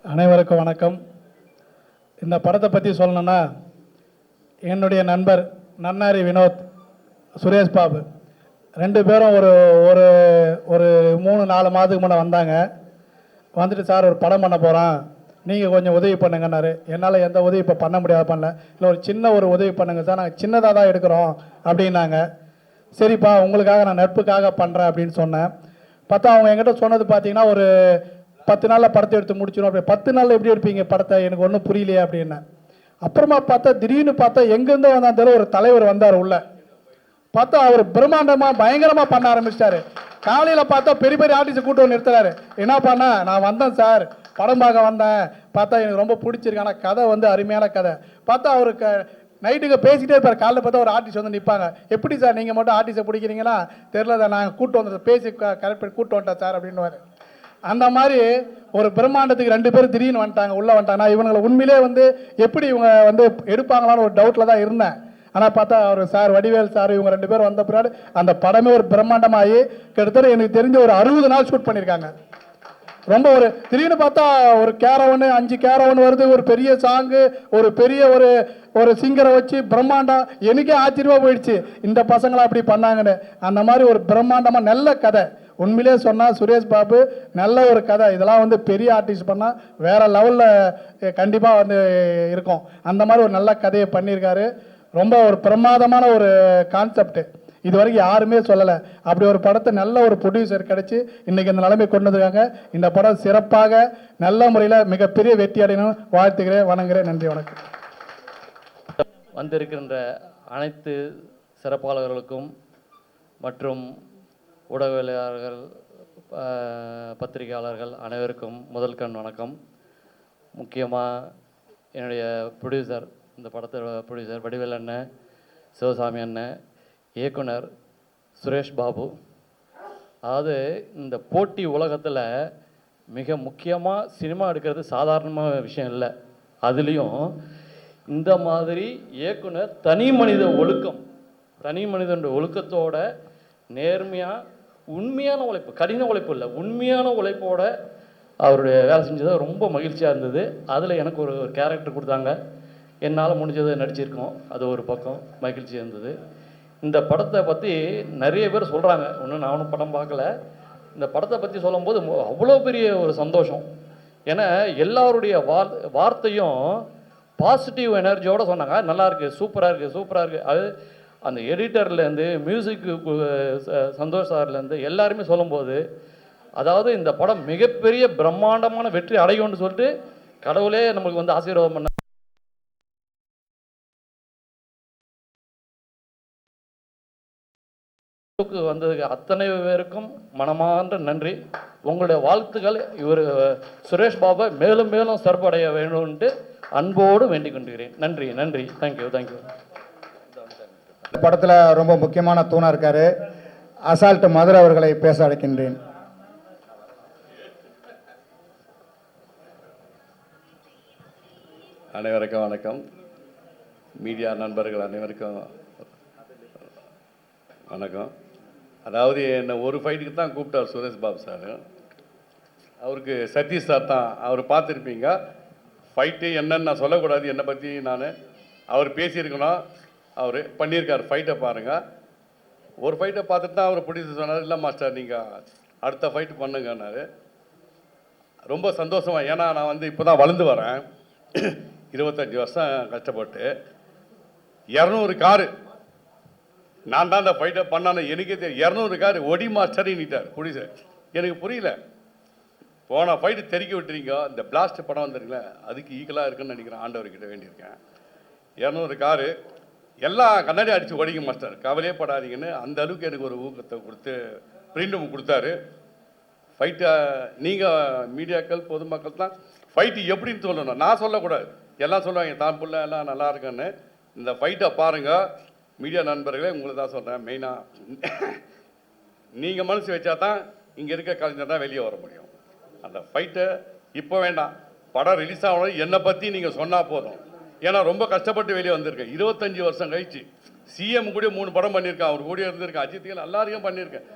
அனைவருக்கும் வணக்கம். இந்த படத்தை பற்றி சொல்லணும்னா, என்னுடைய நண்பர் நன்னாரி வினோத், சுரேஷ் பாபு 2 பேரும் ஒரு ஒரு ஒரு 3-4 மாதத்துக்கு முன்னே வந்தாங்க. வந்துட்டு சார் ஒரு படம் பண்ண போகிறோம், நீங்கள் கொஞ்சம் உதவி பண்ணுங்கன்னாரு. என்னால் எந்த உதவி இப்போ பண்ண முடியாது, பண்ணல. இல்லை ஒரு சின்ன ஒரு உதவி பண்ணுங்க சார், நாங்கள் சின்னதாக தான் எடுக்கிறோம் அப்படின்னாங்க. சரிப்பா உங்களுக்காக நான் நட்புக்காக பண்ணுறேன் அப்படின்னு சொன்னேன். பார்த்தா அவங்க என்கிட்ட சொன்னது பார்த்தீங்கன்னா ஒரு 10 நாளில் படத்தை எடுத்து முடிச்சிடும். அப்படி 10 நாளில் எப்படி எடுப்பீங்க படத்தை, எனக்கு ஒன்றும் புரியலையே அப்படின்னேன். அப்புறமா பார்த்தா திடீர்னு பார்த்தா எங்கேருந்தோ வந்தால் தெரியல, ஒரு தலைவர் வந்தார் உள்ள. பார்த்தா அவர் பிரம்மாண்டமாக பயங்கரமாக பண்ண ஆரம்பிச்சிட்டாரு. காலையில் பார்த்தா பெரிய பெரிய ஆர்டிஸ்ட் கூட்டம் நிறுத்துறாரு. என்ன பண்ண, நான் வந்தேன் சார், படம் பார்க்க வந்தேன், பார்த்தா எனக்கு ரொம்ப பிடிச்சிருக்கு, ஆனால் கதை வந்து அருமையான கதை. பார்த்தா அவருக்கு நைட்டுக்கு பேசிகிட்டே இருப்பார். காலைல பார்த்தா ஒரு ஆர்டிஸ்ட் வந்து நிற்பாங்க. எப்படி சார் நீங்கள் மட்டும் ஆர்டிஸ்ட்டை பிடிக்கிறீங்கன்னா, தெரில சார், நாங்கள் கூட்டு வந்தது பேசி கரெக்ட் பண்ணி கூட்டு வந்துட்டேன் சார் அப்படின்னுவார். அந்த மாதிரி ஒரு பிரம்மாண்டத்துக்கு 2 பேர் திடீர்னு வந்துட்டாங்க, உள்ளே வந்துட்டாங்க. நான் இவங்களை உண்மையிலே வந்து எப்படி இவங்க வந்து எடுப்பாங்களான்னு ஒரு டவுட்டில் தான் இருந்தேன். ஆனால் பார்த்தா அவர் சார், வடிவேல் சார், இவங்க 2 பேர் வந்த பின்னாடி அந்த படமே ஒரு பிரம்மாண்டமாகி கிட்டத்தட்ட எனக்கு தெரிஞ்ச ஒரு 60 நாள் ஷூட் பண்ணியிருக்காங்க. ரொம்ப ஒரு திடீர்னு பார்த்தா ஒரு கேரவனு 5 கேரவன் வருது, ஒரு பெரிய சாங்கு, ஒரு பெரிய ஒரு சிங்கரை வச்சு பிரம்மாண்டம். எனக்கே ஆச்சரியமா போயிடுச்சு, இந்த பசங்களா அப்படி பண்ணாங்கன்னு. அந்த மாதிரி ஒரு பிரம்மாண்டமாக நல்ல கதை. உண்மையிலே சொன்னால் சுரேஷ் பாபு நல்ல ஒரு கதை. இதெல்லாம் வந்து பெரிய ஆர்டிஸ்ட் பண்ணால் வேற லெவலில் கண்டிப்பாக வந்து இருக்கும். அந்த மாதிரி ஒரு நல்ல கதையை பண்ணியிருக்காரு. ரொம்ப ஒரு பிரமாதமான ஒரு கான்செப்ட், இது வரைக்கும் யாருமே சொல்லலை. அப்படி ஒரு படத்தை நல்ல ஒரு ப்ரொடியூசர் கிடைச்சி இன்னைக்கு இந்த நிலைமை கொண்டு வந்திருக்காங்க. இந்த படம் சிறப்பாக நல்ல முறையில் மிகப்பெரிய வெற்றி அடையணும் வாழ்த்துக்கிறேன், வணங்குகிறேன். நன்றி, வணக்கம். வந்திருக்கின்ற அனைத்து சிறப்பாளர்களுக்கும் மற்றும் ஊடகவியலாளர்கள், பத்திரிகையாளர்கள் அனைவருக்கும் முதல் கண் வணக்கம். முக்கியமாக என்னுடைய ப்ரொடியூசர், இந்த படத்தோட ப்ரொடியூசர் வடிவேல் அண்ணன், சிவசாமி அண்ணன், இயக்குனர் சுரேஷ் பாபு. அதாவது இந்த போட்டி உலகத்தில் மிக முக்கியமாக சினிமா எடுக்கிறது சாதாரணமான விஷயம் இல்லை. அதுலேயும் இந்த மாதிரி இயக்குனர் தனி மனித ஒழுக்கம், தனி மனிதனுடைய ஒழுக்கத்தோட நேர்மையாக உண்மையான உழைப்பு, கடின உழைப்பு இல்லை, உண்மையான உழைப்போட அவருடைய வேலை செஞ்சது ரொம்ப மகிழ்ச்சியாக இருந்தது. அதில் எனக்கு ஒரு கேரக்டர் கொடுத்தாங்க, என்னால் முடிஞ்சதை நடிச்சிருக்கோம், அது ஒரு பக்கம் மகிழ்ச்சி இருந்தது. இந்த படத்தை பற்றி நிறைய பேர் சொல்கிறாங்க, ஒன்றும் நான் ஒன்றும் படம் பார்க்கல. இந்த படத்தை பற்றி சொல்லும்போது அவ்வளோ பெரிய ஒரு சந்தோஷம். ஏன்னா எல்லாருடைய வார்த்தையும் பாசிட்டிவ் எனர்ஜியோடு சொன்னாங்க. நல்லா இருக்குது, சூப்பராக இருக்குது, சூப்பராக இருக்குது. அது அந்த எடிட்டர்லேருந்து மியூசிக்கு சந்தோஷ் சார்லேருந்து எல்லாருமே சொல்லும்போது, அதாவது இந்த படம் மிகப்பெரிய பிரம்மாண்டமான வெற்றி அடையும்னு சொல்லிட்டு கடவுளே நம்மளுக்கு வந்து ஆசீர்வாதம் பண்ண வந்ததுக்கு அத்தனை பேருக்கும் மனமார்ந்த நன்றி. உங்களுடைய வாழ்த்துக்கள் இவர் சுரேஷ் பாபா மேலும் மேலும் சிறப்படைய வேண்டும்ட்டு அன்போடு வேண்டிக் கொண்டிருக்கிறேன். நன்றி, நன்றி, தேங்க்யூ, தேங்க்யூ. படத்தில் ரொம்ப முக்கியமான தூணா இருக்காரு. அசால்ட் மதுரை அவர்களை பேச அழைக்கின்றேன். அனைவருக்கும் வணக்கம். மீடியா நண்பர்கள் அனைவருக்கும் வணக்கம். அதாவது என்னை ஒரு ஃபைட்டுக்கு தான் கூப்பிட்டார் சுரேஷ் பாபு சார். அவருக்கு சதீஷ் சார் தான், அவர் பார்த்துருப்பீங்க. ஃபைட்டு என்னன்னு நான் சொல்லக்கூடாது, என்னை பற்றி அவர் பேசியிருக்கணும், அவர் பண்ணியிருக்கார். ஃபைட்டை பாருங்கள். ஒரு ஃபைட்டை பார்த்துட்டு தான் அவர் பிடிச்சி சொன்னார், இல்லை மாஸ்டர் நீங்கள் அடுத்த ஃபைட்டு பண்ணுங்கன்னாரு. ரொம்ப சந்தோஷமாக, ஏன்னா நான் இப்போ தான் வளர்ந்து வரேன். 25 வருஷம் கஷ்டப்பட்டு 200 காரு நான் தான் அந்த ஃபைட்டை பண்ணானே எனக்கே தெரியும். 200 காரு ஒடி மாஸ்டரின்னுட்டார் புடிச்சு. எனக்கு புரியல. போன ஃபைட்டு தெறிக்க விட்டுறீங்க, இந்த பிளாஸ்ட் படம் வந்துருங்களே அதுக்கு ஈக்குவலாக இருக்குன்னு நினைக்கிறேன். ஆண்டவர்கிட்ட வேண்டியிருக்கேன். 200 காரு எல்லாம் கண்ணாடி அடித்து ஒடிங்க மாஸ்டர், கவலையே படாதீங்கன்னு அந்த அளவுக்கு எனக்கு ஒரு ஊக்கத்தை கொடுத்து பிரிண்டும் கொடுத்தாரு. ஃபைட்டை நீங்கள் மீடியாக்கள் பொதுமக்கள் தான் ஃபைட்டு எப்படின்னு சொல்லணும், நான் சொல்லக்கூடாது. எல்லாம் சொல்லுவாங்க தான் புள்ள எல்லாம் நல்லா இருக்குன்னு. இந்த ஃபைட்டை பாருங்கள் மீடியா நண்பர்களே, உங்களை தான் சொல்கிறேன். மெயினாக நீங்கள் மனசு வச்சா தான் இங்கே இருக்க கலைஞர் தான் வெளியே வர முடியும். அந்த ஃபைட்டை இப்போ வேண்டாம், படம் ரிலீஸ் ஆகணும் என்னை பற்றி நீங்கள் சொன்னால் போதும். ஏன்னா ரொம்ப கஷ்டப்பட்டு வெளியே வந்திருக்கேன். 25 வருஷம் கழிச்சு சிஎம் கூட 3 படம் பண்ணியிருக்கேன், அவர் கூட இருந்திருக்கேன், அஜித்துகள் எல்லாரையும் பண்ணியிருக்கேன்.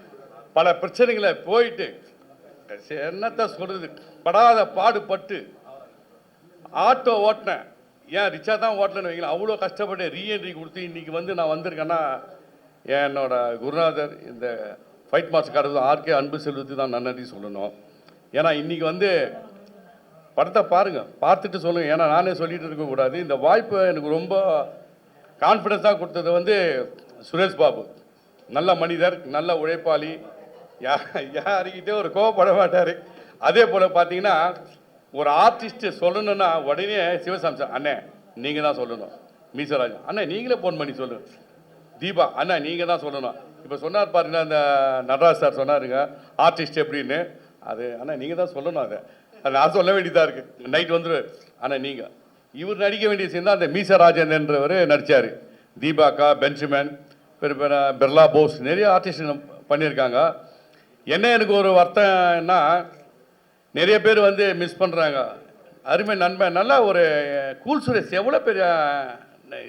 பல பிரச்சனைகளை போயிட்டு என்னத்தை சொல்கிறது, படாத பாடுபட்டு ஆட்டோ ஓட்டினேன். ஏன் ரிச்சா தான் ஓட்டலன்னு வைங்களேன், அவ்வளோ கஷ்டப்பட்டு ரீஎன்ட்ரி கொடுத்து இன்றைக்கி நான் வந்திருக்கேன்னா என்னோட குருநாதர் இந்த ஃபைட் மாஸ்டர் கடவுள் ஆர்கே அன்பு செல்வத்துக்கு தான் நன்றி சொல்லணும். ஏன்னா இன்றைக்கி படத்தை பாருங்கள், பார்த்துட்டு சொல்லுங்கள். ஏன்னா நானே சொல்லிட்டு இருக்கக்கூடாது. இந்த வாய்ப்பை எனக்கு ரொம்ப கான்ஃபிடென்ஸாக கொடுத்தது சுரேஷ் பாபு. நல்ல மனிதர், நல்ல உழைப்பாளி, யாருக்கிட்டே ஒரு கோவப்பட மாட்டார். அதே போல் பார்த்தீங்கன்னா ஒரு ஆர்டிஸ்ட்டு சொல்லணுன்னா உடனே சிவசாமி சார் அண்ணே நீங்கள் தான் சொல்லணும், மீசராஜ் அண்ணே நீங்களே ஃபோன் பண்ணி சொல்லு, தீபா அண்ணா நீங்கள் தான் சொல்லணும். இப்போ சொன்னார் பாருங்க அந்த நடராஜ் சார் சொன்னாருங்க ஆர்டிஸ்ட் எப்படின்னு, அது அண்ணா நீங்கள் தான் சொல்லணும். அதை நான் சொல்ல வேண்டியதாக இருக்குது. நைட் அண்ணா நீங்கள் இவர் நடிக்க வேண்டிய சீன் தான் அந்த மீசராஜன்றவர் நடித்தார். தீபாக்கா, பென்ஜமின், பிர்லா போஸ், நிறைய ஆர்டிஸ்ட் பண்ணியிருக்காங்க. என்ன எனக்கு ஒரு வருத்தம்னா நிறைய பேர் மிஸ் பண்ணுறாங்க. அருமை நண்பன், நல்லா ஒரு கூல் சுரேஷ் எவ்வளோ பெரிய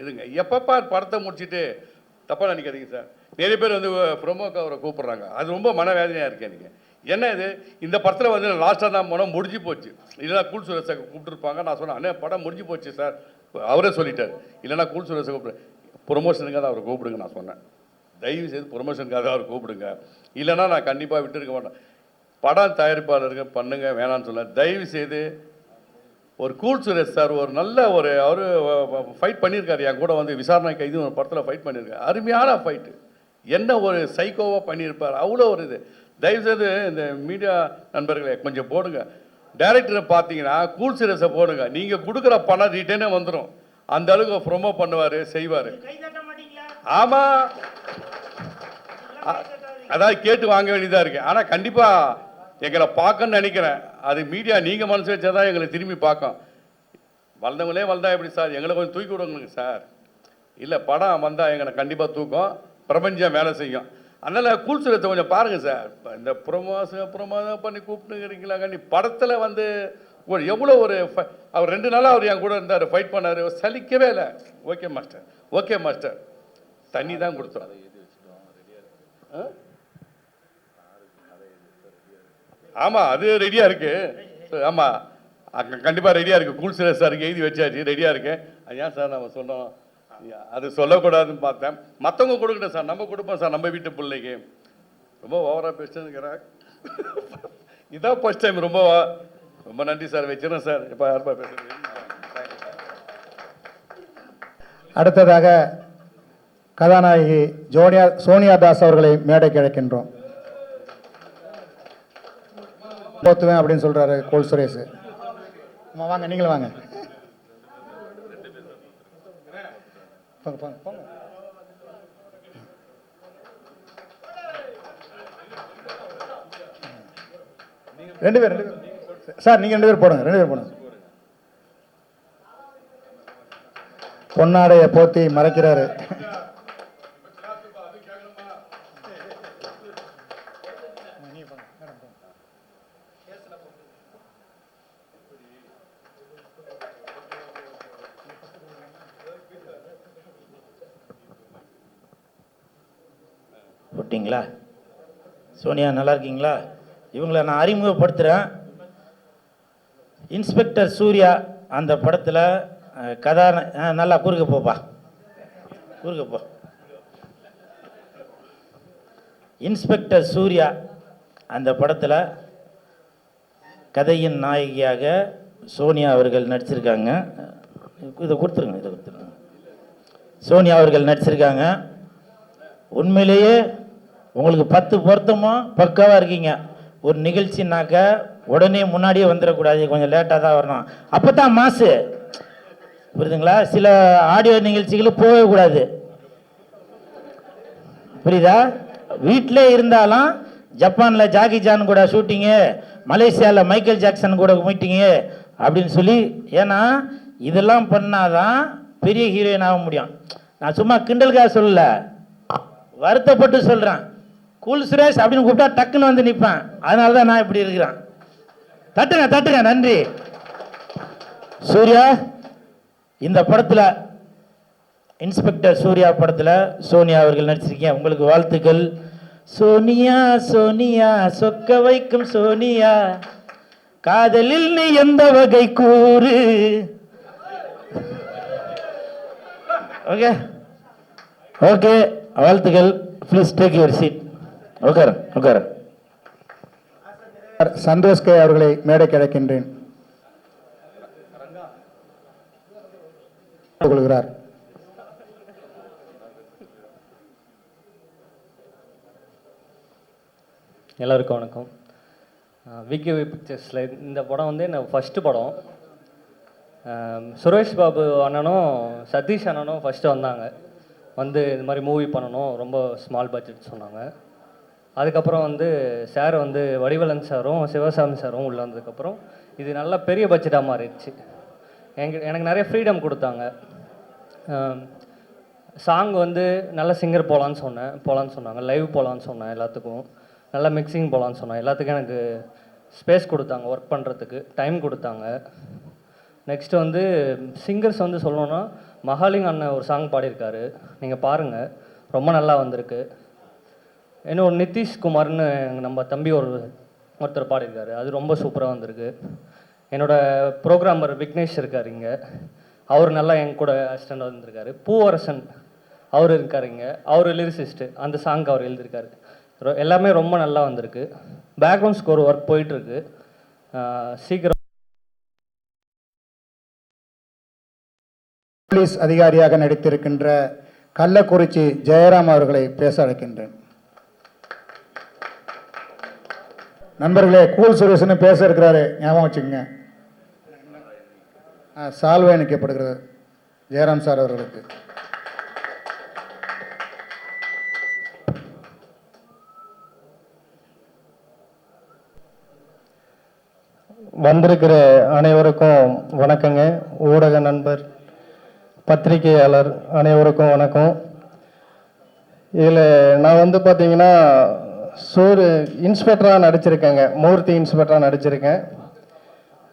இதுங்க. எப்பப்பா படத்தை முடிச்சுட்டு தப்பாக நினைக்காதீங்க சார், நிறைய பேர் ப்ரொமோக்கு அவரை கூப்பிட்றாங்க. அது ரொம்ப மனவேதனையாக இருக்குது எனக்கு. என்ன இது, இந்த படத்தில் லாஸ்ட்டாக தான் போனோம், முடிஞ்சு போச்சு. இல்லைனா கூல் சுரேஷை கூப்பிட்டுருப்பாங்க. நான் சொன்னேன் அண்ணே படம் முடிஞ்சு போச்சு சார், அவரே சொல்லிட்டார். இல்லைனா கூல் சுரேஷை கூப்பிடு, ப்ரொமோஷனுக்காக தான் அவரை கூப்பிடுங்க நான் சொன்னேன். தயவு செய்து ப்ரொமோஷனுக்காக அவர் கூப்பிடுங்க, இல்லைனா நான் கண்டிப்பாக விட்டுருக்க மாட்டேன். படம் தயாரிப்பாளர்கள் பண்ணுங்க வேணான்னு சொல்ல. தயவு செய்து ஒரு கூல் சுரேஷ் சார் ஒரு நல்ல அவர் ஃபைட் பண்ணியிருக்காரு என் கூட விசாரணை கைது ஒரு படத்தில் ஃபைட் பண்ணியிருக்காரு. அருமையான ஃபைட்டு, என்ன ஒரு சைக்கோவாக பண்ணியிருப்பார். அவ்வளோ ஒரு இது. தயவுசெய்து இந்த மீடியா நண்பர்களை கொஞ்சம் போடுங்க. டைரக்டரை பார்த்தீங்கன்னா கூல் சுரேஷை போடுங்க. நீங்கள் கொடுக்குற பணம் ரிட்டர்னே வந்துடும். அந்த அளவுக்கு ப்ரொமோ பண்ணுவார், செய்வார். ஆமாம், அதாவது கேட்டு வாங்க வேண்டியதாக இருக்குது. ஆனால் கண்டிப்பாக எங்களை பார்க்கணும்னு நினைக்கிறேன். அது மீடியா நீங்கள் மனசு வச்சா தான் எங்களை திரும்பி பார்க்கும். வளர்ந்தவங்களே வளர்ந்தா எப்படி சார், எங்களை கொஞ்சம் தூக்கி விடுங்க சார். இல்லை படம் வந்தால் எங்களை கண்டிப்பாக தூக்கும், பிரபஞ்சம் வேலை செய்யும். அதனால் கூல் சுரேஷை கொஞ்சம் பாருங்கள் சார். இந்த ப்ரொமோஷன் பண்ணி கூப்பிட்டுங்கிறீங்களா கண்டி படத்தில் எவ்வளோ அவர் 2 நாளாக அவர் என் கூட இருந்தார், ஃபைட் பண்ணார், சலிக்கவே இல்லை. ஓகே மாஸ்டர், ஓகே மாஸ்டர், தண்ணி தான் கொடுத்தோம். ஆமாம் அது ரெடியாக இருக்குது. ஆமாம் கண்டிப்பாக ரெடியாக இருக்குது. கூல் சுரேஷ் சாருக்கு எழுதி வச்சாச்சு, ரெடியாக இருக்கு. அது ஏன் சார் நம்ம சொன்னோம், அது சொல்லக்கூடாதுன்னு பார்த்தேன். மற்றவங்க கொடுக்கணும் சார், நம்ம கொடுப்போம் சார் நம்ம வீட்டு பிள்ளைக்கு. ரொம்ப ஓவராக பேசுகிறேன். இதான் ஃபர்ஸ்ட் டைம். ரொம்ப நன்றி சார், வச்சிடறேன் சார். இப்போ யாருப்பா பேசுகிறேன். அடுத்ததாக கதாநாயகி சோனியா தாஸ் அவர்களை மேடைக்கு அழைக்கின்றோம். போத்துவேன் அப்படின்னு சொல்றாரு கோல் சுரேஷ். வாங்க, நீங்களும் வாங்க. போங்க. ரெண்டு பேர் சார், நீங்க 2 பேர் போடுங்க. 2 பேர் போடுங்க. பொன்னாடைய போத்தி மறைக்கிறாரு. சாப்பிட்டீங்களா? சோனியா நல்லா இருக்கீங்களா? இவங்களை நான் அறிமுகப்படுத்துகிறேன். இன்ஸ்பெக்டர் சூர்யா அந்த படத்தில் நல்லா குறுக்க போப்பா, குறுக்க போ. இன்ஸ்பெக்டர் சூர்யா அந்த படத்தில் கதையின் நாயகியாக சோனியா அவர்கள் நடிச்சிருக்காங்க. இதை கொடுத்துருங்க, இதை கொடுத்துருங்க. சோனியா அவர்கள் நடிச்சிருக்காங்க. உண்மையிலேயே உங்களுக்கு 10 பொருத்தமும் பக்காவாக இருக்கீங்க. ஒரு நிகழ்ச்சினாக்க உடனே முன்னாடியே வந்துடக்கூடாது, கொஞ்சம் லேட்டாக தான் வரணும், அப்போ தான் மாசு, புரியுதுங்களா? சில ஆடியோ நிகழ்ச்சிகளும் போகவே கூடாது, புரியுதா? வீட்டிலே இருந்தாலும் ஜப்பானில் ஜாக்கி ஜான் கூட ஷூட்டிங்கு, மலேசியாவில் மைக்கேல் ஜாக்சன் கூட மீட்டிங்கு அப்படின்னு சொல்லி, ஏன்னா இதெல்லாம் பண்ணாதான் பெரிய ஹீரோயின் ஆக முடியும். நான் சும்மா கிண்டலுக்காக சொல்லல, வருத்தப்பட்டு சொல்கிறேன். கூல் சுரேஷ் அப்படின்னு கூப்பிட்டா டக்குன்னு வந்து நிற்பேன். அதனால தான் நான் இப்படி இருக்கிறேன். தட்டுங்க தட்டுங்க, நன்றி. சூர்யா இந்த படத்தில், இன்ஸ்பெக்டர் சூர்யா படத்தில் சோனியா அவர்கள் நடிச்சிருக்கீங்க, உங்களுக்கு வாழ்த்துக்கள். சோனியா சோனியா சொக்க வைக்கும் சோனியா, காதலில் நீ எந்த வகை கூறு. ஓகே ஓகே, வாழ்த்துக்கள். Please take your seat. உட்கார உட்கார. சந்தோஷ் கே அவர்களை மேடைக்கு அழைக்கின்றேன். கொள்கிறார். எல்லாருக்கும் வணக்கம். விகேவி பிக்சர்ஸில் இந்த படம் வந்து என்ன ஃபஸ்ட்டு படம். சுரேஷ் பாபு அண்ணனும் சதீஷ் அண்ணனும் ஃபஸ்ட்டு வந்தாங்க, வந்து இந்த மாதிரி மூவி பண்ணணும், ரொம்ப ஸ்மால் பட்ஜெட் சொன்னாங்க. அதுக்கப்புறம் வந்து சார் வந்து வடிவலன் சாரும் சிவசாமி சாரும் உள்ளே வந்ததுக்கப்புறம் இது நல்லா பெரிய பட்ஜெட்டாக மாறிடுச்சு. எனக்கு நிறைய ஃப்ரீடம் கொடுத்தாங்க. சாங் வந்து நல்ல சிங்கர் போகலான்னு சொன்னாங்க, லைவ் போகலான்னு சொன்னேன், எல்லாத்துக்கும் நல்லா மிக்சிங் போகலான்னு சொன்னேன், எல்லாத்துக்கும் எனக்கு ஸ்பேஸ் கொடுத்தாங்க, ஒர்க் பண்ணுறதுக்கு டைம் கொடுத்தாங்க. நெக்ஸ்ட்டு வந்து சிங்கர்ஸ் வந்து சொல்லணுன்னா மகாலிங் அண்ணன் ஒரு சாங் பாடியிருக்காரு, நீங்கள் பாருங்கள், ரொம்ப நல்லா வந்திருக்கு. இன்னும் நிதிஷ்குமார்னு நம்ம தம்பி ஒருத்தர் பாடியிருக்காரு, அது ரொம்ப சூப்பராக வந்திருக்கு. என்னோடய ப்ரோக்ராமர் விக்னேஷ் இருக்கார் இங்கே, அவர் நல்லா என் கூட அசிஸ்டண்ட் வந்திருக்காரு. பூவரசன் அவர் இருக்கார் இங்கே, அவர் லிரிசிஸ்ட்டு, அந்த சாங் அவர் எழுதியிருக்காரு. எல்லாமே ரொம்ப நல்லா வந்திருக்கு. பேக்ரவுண்ட் ஸ்கோர் ஒர்க் போயிட்டுருக்கு, சீக்கிரம். போலீஸ் அதிகாரியாக நடித்திருக்கின்ற கள்ளக்குறிச்சி ஜெயராம் அவர்களை பேச அழைக்கின்றேன். நண்பர்களே, கூல் சுரேஷன் பேச இருக்கிறாரு, ஞாபகம் வச்சுக்கோங்க. சால்வை அணிக்கப்படுகிறது ஜெயராம் சார் அவர்களுக்கு. வந்திருக்கிற அனைவருக்கும் வணக்கங்க. ஊடக நண்பர், பத்திரிகையாளர் அனைவருக்கும் வணக்கம். இதில் நான் வந்து பார்த்தீங்கன்னா இன்ஸ்பெக்டராக நடிச்சிருக்கேங்க, மூர்த்தி இன்ஸ்பெக்டராக நடிச்சிருக்கேன்.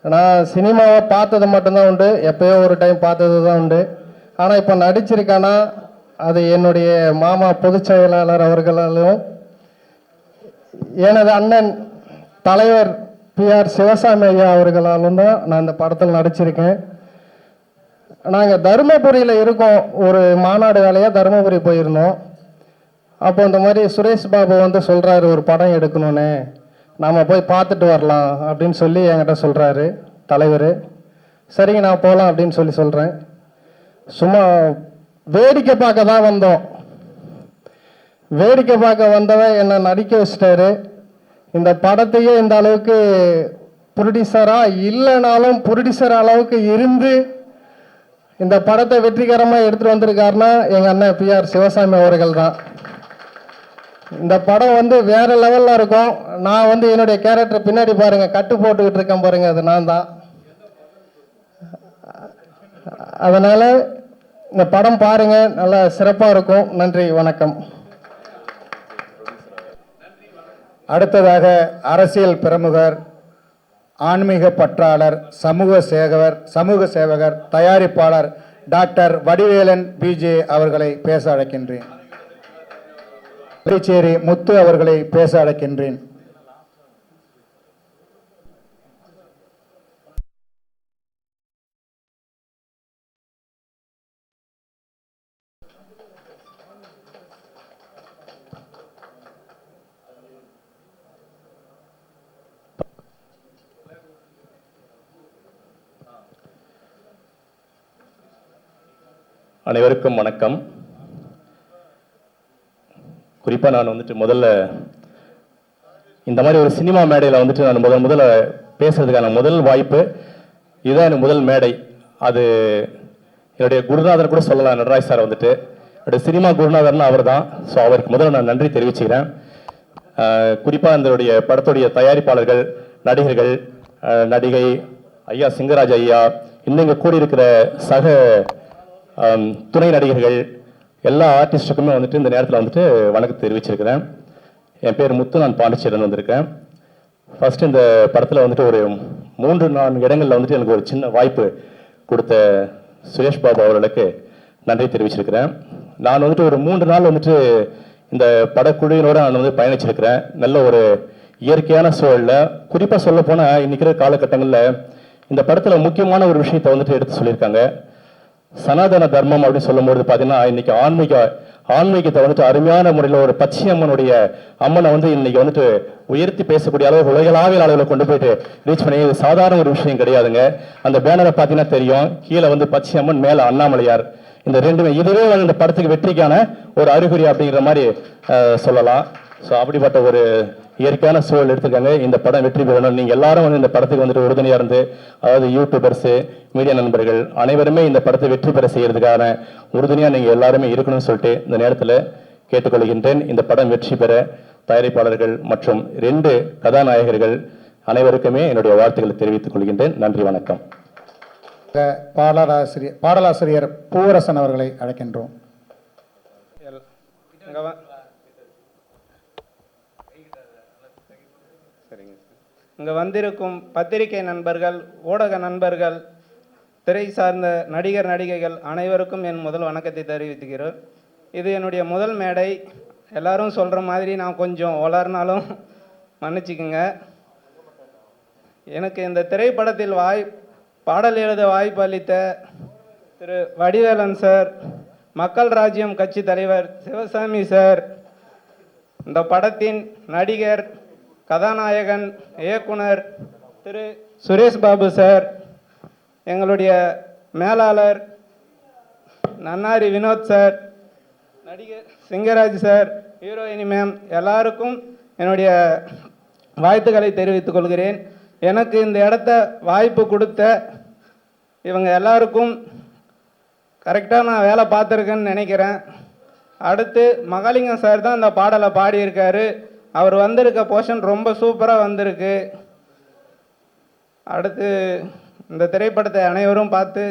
நான் சினிமாவை பார்த்தது மட்டும்தான் உண்டு, எப்போயோ ஒரு டைம் பார்த்தது தான் உண்டு. ஆனால் இப்போ நடிச்சிருக்கேன்னா அது என்னுடைய மாமா பொதுச் செயலாளர் அவர்களாலும் எனது அண்ணன் தலைவர் PR சிவசாமி ஐயா அவர்களாலும் தான் நான் இந்த படத்தில் நடிச்சிருக்கேன். நாங்கள் தருமபுரியில் இருக்கோம், ஒரு மாநாடு வேலையாக தருமபுரி போயிருந்தோம். அப்போ இந்த மாதிரி சுரேஷ் பாபு வந்து சொல்கிறாரு ஒரு படம் எடுக்கணுன்னு, நாம் போய் பார்த்துட்டு வரலாம் அப்படின்னு சொல்லி என்கிட்ட சொல்கிறாரு தலைவர். சரிங்க நான் போகலாம் அப்படின்னு சொல்கிறேன். சும்மா வேடிக்கை பார்க்க தான் வந்தோம். வேடிக்கை பார்க்க வந்தவன் என்னை நடிக்க வச்சிட்டாரு. இந்த படத்தையே இந்த அளவுக்கு ப்ரொடியூசராக இல்லைனாலும் ப்ரொடியூசர் அளவுக்கு இருந்து இந்த படத்தை வெற்றிகரமாக எடுத்துகிட்டு வந்திருக்காருன்னா எங்கள் அண்ணன் PR சிவசாமி அவர்கள் தான். இந்த படம் வந்து வேற லெவலில் இருக்கும். நான் வந்து என்னுடைய கேரக்டர் பின்னாடி பாருங்கள், கட்டு போட்டுக்கிட்டு இருக்கேன் பாருங்கள், அது நான் தான். அதனால் இந்த படம் பாருங்கள், நல்லா சிறப்பாக இருக்கும். நன்றி, வணக்கம். அடுத்ததாக அரசியல் பிரமுகர், ஆன்மீக பற்றாளர், சமூக சேவகர், தயாரிப்பாளர் டாக்டர் வடிவேலன் BJ அவர்களை பேச அழைக்கின்றேன். புதுச்சேரி முத்து அவர்களை பேச அழைக்கின்றேன். அனைவருக்கும் வணக்கம். குறிப்பாக நான் வந்துட்டு முதல்ல இந்த மாதிரி ஒரு சினிமா மேடையில் வந்துட்டு நான் முதல்ல பேசுறதுக்கான முதல் வாய்ப்பு இதுதான். எனக்கு முதல் மேடை. அது என்னுடைய குருநாதர் கூட சொல்லலாம். நடராஜ் சார் வந்துட்டு என்னுடைய சினிமா குருநாதர்னு அவர் தான். ஸோ அவருக்கு முதல்ல நான் நன்றி தெரிவிச்சுக்கிறேன். குறிப்பாக இதனுடைய படத்துடைய தயாரிப்பாளர்கள், நடிகர்கள், நடிகை ஐயா சிங்கராஜ் ஐயா, இன்னும் இங்கே கூடியிருக்கிற சக துணை நடிகர்கள், எல்லா ஆர்டிஸ்டுக்குமே வந்துட்டு இந்த நேரத்தில் வந்துட்டு வணக்கத்தை தெரிவிச்சிருக்கிறேன். என் பேர் முத்து, நான் பாண்டிச்சேரியில் வந்திருக்கேன். ஃபர்ஸ்ட் இந்த படத்தில் வந்துட்டு ஒரு 3-4 இடங்களில் வந்துட்டு எனக்கு ஒரு சின்ன வாய்ப்பு கொடுத்த சுரேஷ் பாபு அவர்களுக்கு நன்றி தெரிவிச்சிருக்கிறேன். நான் வந்துட்டு ஒரு 3 நாள் வந்துட்டு இந்த படக்குழுவினோட நான் வந்து பயணிச்சிருக்கிறேன். நல்ல ஒரு இயற்கையான சூழலில், குறிப்பாக சொல்ல போனால் இன்னைக்கு இருக்கிற காலகட்டங்களில் இந்த படத்தில் முக்கியமான ஒரு விஷயத்தை வந்துட்டு எடுத்து சொல்லியிருக்காங்க. சனாதன தர்மம் அப்படின்னு சொல்லும்போது பார்த்தீங்கன்னா இன்னைக்கு ஆன்மீகத்தை வந்துட்டு அருமையான முறையில் ஒரு பச்சையம்மனுடைய அம்மனை வந்து இன்னைக்கு வந்துட்டு உயர்த்தி பேசக்கூடிய அளவு உலகளாவிய அளவில் கொண்டு போயிட்டு ரீச் பண்ணி, இது சாதாரண ஒரு விஷயம் கிடையாதுங்க. அந்த பேனரை பார்த்தீங்கன்னா தெரியும், கீழே வந்து பச்சையம்மன், மேலே அண்ணாமலையார். இந்த ரெண்டுமே இதுவே வந்து இந்த படத்துக்கு வெற்றிக்கான ஒரு அறிகுறி அப்படிங்கிற மாதிரி சொல்லலாம். ஸோ அப்படிப்பட்ட ஒரு இயற்கையான சூழல் எடுத்துக்காங்க. இந்த படம் வெற்றி பெறணும். நீங்கள் எல்லாரும் வந்து இந்த படத்துக்கு வந்துட்டு உறுதுணையாக இருந்து, அதாவது யூடியூபர்ஸு, மீடியா நண்பர்கள் அனைவருமே இந்த படத்தை வெற்றி பெற செய்யறதுக்கான உறுதுணையாக நீங்கள் எல்லாருமே இருக்கணும்னு சொல்லிட்டு இந்த நேரத்தில் கேட்டுக்கொள்கின்றேன். இந்த படம் வெற்றி பெற தயாரிப்பாளர்கள் மற்றும் 2 கதாநாயகர்கள் அனைவருக்குமே என்னுடைய வாழ்த்துக்களை தெரிவித்துக் கொள்கின்றேன். நன்றி, வணக்கம். பாடலாசிரியர் பூவரசன் அவர்களை அழைக்கின்றோம். இங்கே வந்திருக்கும் பத்திரிகை நண்பர்கள், ஊடக நண்பர்கள், திரை சார்ந்த நடிகர் நடிகைகள் அனைவருக்கும் என் முதல் வணக்கத்தை தெரிவித்துக்கிறேன். இது என்னுடைய முதல் மேடை. எல்லாரும் சொல்கிற மாதிரி நான் கொஞ்சம் வளர்னாலும் மன்னிச்சுக்குங்க. எனக்கு இந்த திரைப்படத்தில் பாடல் எழுத வாய்ப்பு அளித்த திரு வடிவேலன் சார், மக்கள் ராஜ்யம் கட்சி தலைவர் சிவசாமி சார், இந்த படத்தின் நடிகர், கதாநாயகன், இயக்குனர் திரு சுரேஷ் பாபு சார், எங்களுடைய மேலாளர் நன்னாரி வினோத் சார், நடிகர் சிங்கராஜ் சார், ஹீரோயினி மேம், எல்லாருக்கும் என்னுடைய வாழ்த்துக்களை தெரிவித்துக் கொள்கிறேன். எனக்கு இந்த இடத்த வாய்ப்பு கொடுத்த இவங்க எல்லாருக்கும் கரெக்டாக நான் வேலை பார்த்துருக்கேன்னு நினைக்கிறேன். அடுத்து மகாலிங்கம் சார் தான் இந்த பாடலை பாடியிருக்காரு. அவர் வந்திருக்க போர்ஷன் ரொம்ப சூப்பராக வந்திருக்கு. அடுத்து இந்த திரைப்படத்தை அனைவரும் பார்த்து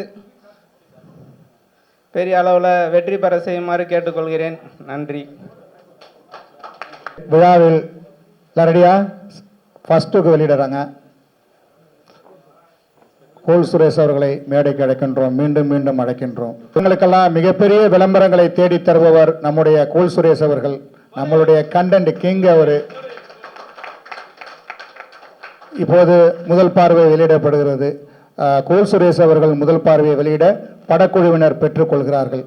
பெரிய அளவில் வெற்றி பெற செய்யுமாறு கேட்டுக்கொள்கிறேன். நன்றி. விழாவில் ரெடியா ஃபர்ஸ்ட்டுக்கு வெளியிடுறாங்க. கோல் சுரேஷ் அவர்களை மேடைக்கு அழைக்கின்றோம். மீண்டும் மீண்டும் அழைக்கின்றோம். இவங்களுக்கெல்லாம் மிகப்பெரிய விளம்பரங்களை தேடி தருபவர் நம்முடைய கோல் சுரேஷ் அவர்கள். நம்மளுடைய கண்டென்ட் கிங் அவர். இப்போது முதல் பார்வை வெளியிடப்படுகிறது. கோல் சுரேஷ் அவர்கள் முதல் பார்வையை வெளியிட படக்குழுவினர் பெற்றுக்கொள்கிறார்கள்.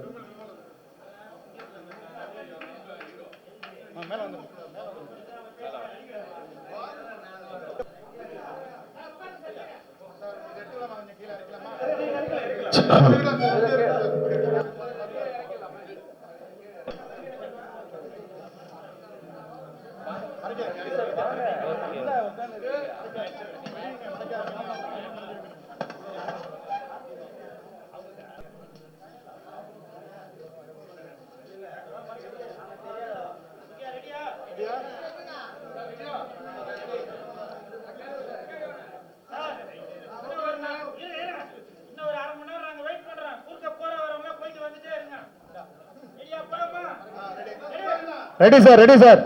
Ready sir, ready sir,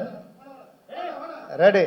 ready.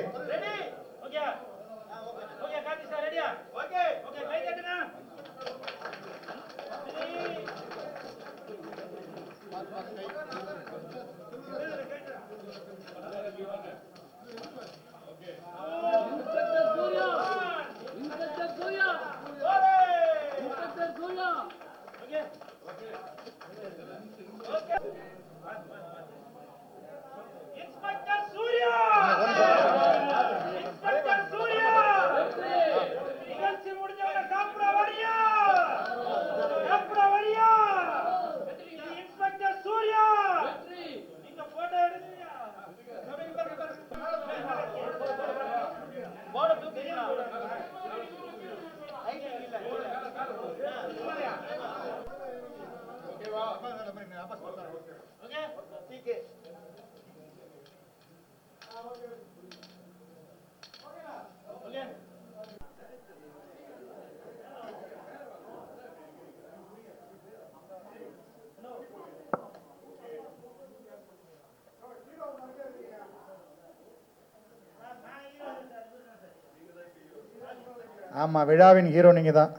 ஆமாம், விழாவின் ஹீரோ நீங்கள் தான்.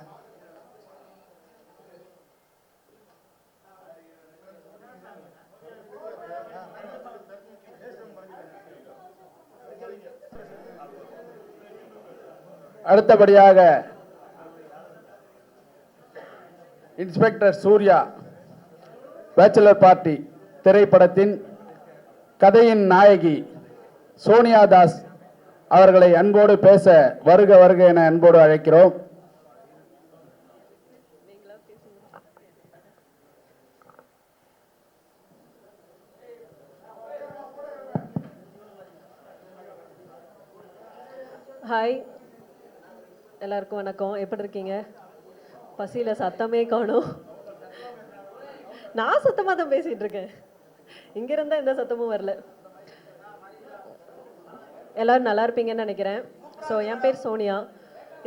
அடுத்தபடியாக இன்ஸ்பெக்டர் சூர்யா பேச்சுலர் பார்ட்டி திரைப்படத்தின் கதையின் நாயகி சோனியா தாஸ் அவர்களை அன்போடு பேச வருக வருக என அன்போடு அழைக்கிறோம். ஹாய், எல்லாருக்கும் வணக்கம். எப்படி இருக்கீங்க? பசியில் சத்தமே காணும். நான் சத்தமாக தான் பேசிகிட்டு இருக்கேன். இங்கே இருந்தால் எந்த சத்தமும் வரல. எல்லோரும் நல்லா இருப்பீங்கன்னு நினைக்கிறேன். ஸோ என் பேர் சோனியா.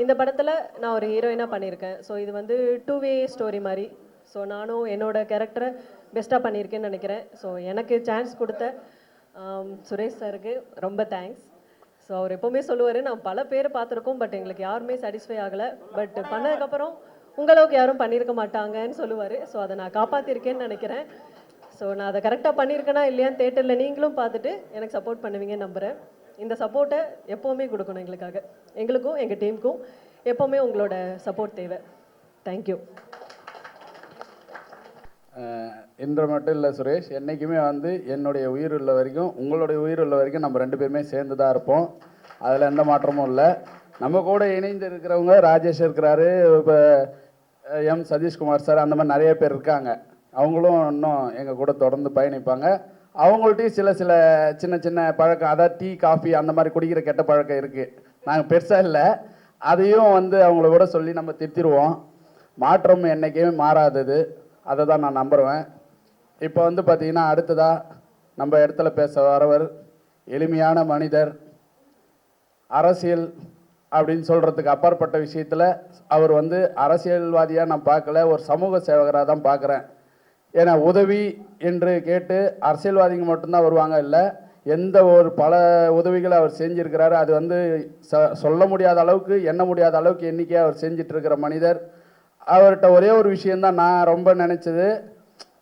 இந்த படத்தில் நான் ஒரு ஹீரோயினாக பண்ணியிருக்கேன். ஸோ இது வந்து 2-வே ஸ்டோரி மாதிரி. ஸோ நானும் என்னோட கேரக்டரை பெஸ்ட்டாக பண்ணியிருக்கேன்னு நினைக்கிறேன். ஸோ எனக்கு சான்ஸ் கொடுத்த சுரேஷ் சாருக்கு ரொம்ப தேங்க்ஸ். ஸோ அவர் எப்போவுமே சொல்லுவார், நான் பல பேர் பார்த்துருக்கோம், பட் எங்களுக்கு யாருமே சாட்டிஸ்ஃபை ஆகலை, பட் பண்ணதுக்கப்புறம் உங்களவுக்கு யாரும் பண்ணியிருக்க மாட்டாங்கன்னு சொல்லுவார். ஸோ அதை நான் காப்பாற்றிருக்கேன்னு நினைக்கிறேன். ஸோ நான் அதை கரெக்டாக பண்ணியிருக்கேனா இல்லையான்னு தேட்டரில் நீங்களும் பார்த்துட்டு எனக்கு சப்போர்ட் பண்ணுவீங்கன்னு நம்புகிறேன். இந்த சப்போர்ட்டை எப்போவுமே கொடுக்கணும் எங்களுக்காக, எங்களுக்கும் எங்கள் டீமுக்கும் எப்போவுமே உங்களோட சப்போர்ட் தேவை. தேங்க்யூ. இன்று மட்டும் இல்லை சுரேஷ், என்றைக்குமே வந்து என்னுடைய உயிர் உள்ள வரைக்கும் உங்களுடைய உயிர் உள்ள வரைக்கும் நம்ம 2 பேருமே சேர்ந்து தான் இருப்போம். அதில் எந்த மாற்றமும் இல்லை. நம்ம கூட இணைந்து இருக்கிறவங்க ராஜேஷ் இருக்கிறாரு, இப்போ எம் சதீஷ்குமார் சார், அந்த மாதிரி நிறைய பேர் இருக்காங்க. அவங்களும் இன்னும் எங்கள் கூட தொடர்ந்து பயணிப்பாங்க. அவங்கள்ட்டையும் சில சின்ன சின்ன பழக்கம், அதாவது டீ காஃபி அந்த மாதிரி குடிக்கிற கெட்ட பழக்கம் இருக்குது. நாங்கள் பெருசாக இல்லை, அதையும் வந்து அவங்கள கூட சொல்லி நம்ம திருத்திடுவோம். மாற்றம் என்றைக்குமே மாறாதது, அதை தான் நான் நம்புவேன். இப்போ வந்து பார்த்திங்கன்னா அடுத்ததாக நம்ம இடத்துல பேச வரவர் எளிமையான மனிதர். அரசியல் அப்படின்னு சொல்கிறதுக்கு அப்பாற்பட்ட விஷயத்தில் அவர் வந்து அரசியல்வாதியாக நான் பார்க்கல, ஒரு சமூக சேவகராக தான் பார்க்குறேன். ஏன்னா உதவி என்று கேட்டு அரசியல்வாதிங்க மட்டும்தான் வருவாங்க, இல்லை எந்த ஒரு பல உதவிகளை அவர் செஞ்சுருக்கிறாரு. அது வந்து சொல்ல முடியாத அளவுக்கு, எண்ண முடியாத அளவுக்கு எண்ணிக்கையாக அவர் செஞ்சிட்ருக்கிற மனிதர். அவர்கிட்ட ஒரே ஒரு விஷயந்தான் நான் ரொம்ப நினச்சது,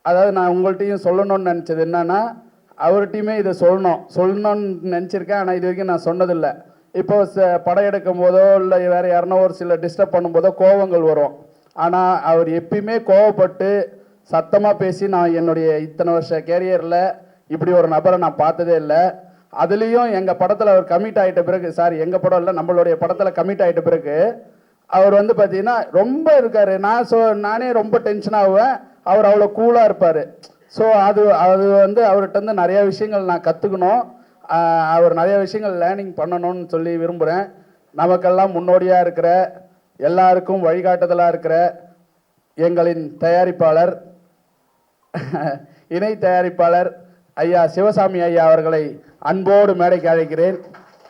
அதாவது நான் உங்கள்கிட்டையும் சொல்லணும்னு நினச்சது என்னன்னா, அவர்கிட்டையுமே இதை சொல்லணும்னு நினச்சிருக்கேன். ஆனால் இது வரைக்கும் நான் சொன்னதில்லை. இப்போ படம் எடுக்கும் போதோ இல்லை வேறு யாருன்னா ஒரு சில டிஸ்டர்ப் பண்ணும்போதோ கோவங்கள் வரும். ஆனால் அவர் எப்பயுமே கோவப்பட்டு சத்தமாக பேசி, நான் என்னுடைய இத்தனை வருஷ கேரியரில் இப்படி ஒரு நபரை நான் பார்த்ததே இல்லை. அதுலேயும் எங்கள் படத்தில் அவர் கமிட் ஆகிட்ட பிறகு, சாரி எங்கள் படம் இல்லை நம்மளுடைய படத்தில் கமிட் ஆகிட்ட பிறகு அவர் வந்து பார்த்தீங்கன்னா ரொம்ப இருக்கார். நானே ரொம்ப டென்ஷன் ஆகுவேன், அவர் அவ்வளோ கூலாக இருப்பார். ஸோ அது வந்து அவர்கிட்ட வந்து நிறையா விஷயங்கள் நான் கற்றுக்கணும், அவர் நிறைய விஷயங்கள் லேர்னிங் பண்ணணும்னு சொல்லி விரும்புகிறேன். நமக்கெல்லாம் முன்னோடியாக இருக்கிற, எல்லாருக்கும் வழிகாட்டுதலாக இருக்கிற எங்களின் தயாரிப்பாளர், இணை தயாரிப்பாளர் ஐயா சிவசாமி ஐயா அவர்களை அன்போடு மேடைக்கு அழைக்கிறேன்.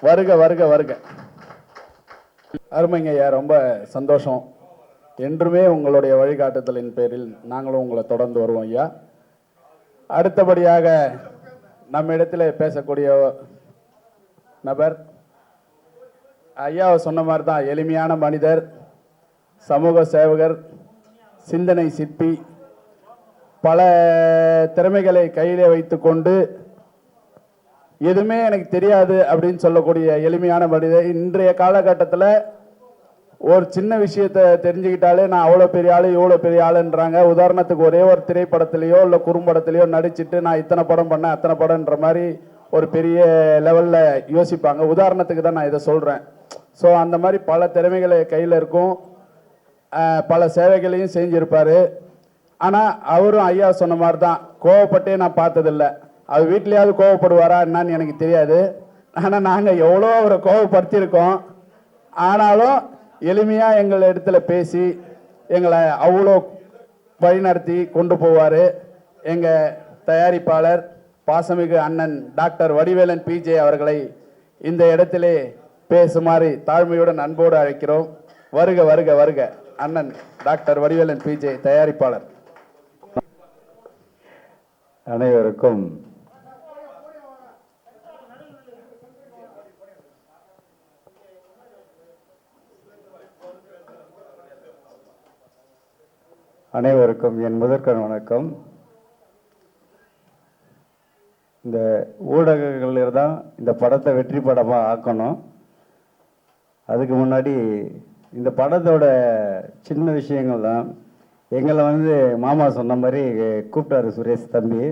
வருக வருக வருக. அருமைங்க ஐயா, ரொம்ப சந்தோஷம். என்றுமே உங்களுடைய வழிகாட்டுதலின் பேரில் நாங்களும் உங்களை தொடர்ந்து வருவோம் ஐயா. அடுத்தபடியாக நம்ம இடத்துல பேசக்கூடிய நபர் ஐயாவை சொன்ன மாதிரி தான் எளிமையான மனிதர், சமூக சேவகர், சிந்தனை சிற்பி, பல திறமைகளை கையிலே வைத்து கொண்டு எதுவுமே எனக்கு தெரியாது அப்படின்னு சொல்லக்கூடிய எளிமையான மனிதர். இன்றைய காலகட்டத்தில் ஒரு சின்ன விஷயத்தை தெரிஞ்சுக்கிட்டாலே நான் அவ்வளோ பெரிய ஆள் இவ்வளோ பெரிய ஆளுன்றாங்க. உதாரணத்துக்கு ஒரே ஒரு திரைப்படத்துலேயோ இல்லை குறும்படத்துலையோ நடிச்சுட்டு நான் இத்தனை படம் பண்ணேன் அத்தனை படம்ன்ற மாதிரி ஒரு பெரிய லெவலில் யோசிப்பாங்க. உதாரணத்துக்கு தான் நான் இதை சொல்கிறேன். ஸோ அந்த மாதிரி பல திறமைகளை கையில் இருக்கும், பல சேவைகளையும் செஞ்சுருப்பார். ஆனால் அவரும் ஐயா சொன்ன மாதிரி தான், கோவப்பட்டே நான் பார்த்ததில்லை. அவர் வீட்லேயாவது கோவப்படுவாரா என்னன்னு எனக்கு தெரியாது. ஆனால் நாங்கள் எவ்வளோ அவரை கோவப்படுத்தியிருக்கோம். ஆனாலும் எளிமையாக எங்கள் இடத்துல பேசி எங்களை அவ்வளோ வழிநடத்தி கொண்டு போவார். எங்கள் தயாரிப்பாளர் பாசமிகு அண்ணன் டாக்டர் வடிவேலன் பிஜே அவர்களை இந்த இடத்திலே பேசுமாறு தாழ்மையுடன் அன்போடு அழைக்கிறோம். வருக வருக வருக. அண்ணன் டாக்டர் வடிவேலன் பிஜே தயாரிப்பாளர். அனைவருக்கும் அனைவருக்கும் என் முதற்கண் வணக்கம். இந்த ஊடகங்கள் தான் இந்த படத்தை வெற்றி படமாக ஆக்கணும். அதுக்கு முன்னாடி இந்த படத்தோட சின்ன விஷயங்கள் தான். எங்களை வந்து மாமா சொன்ன மாதிரி கூப்பிட்டாரு சுரேஷ் தம்பி.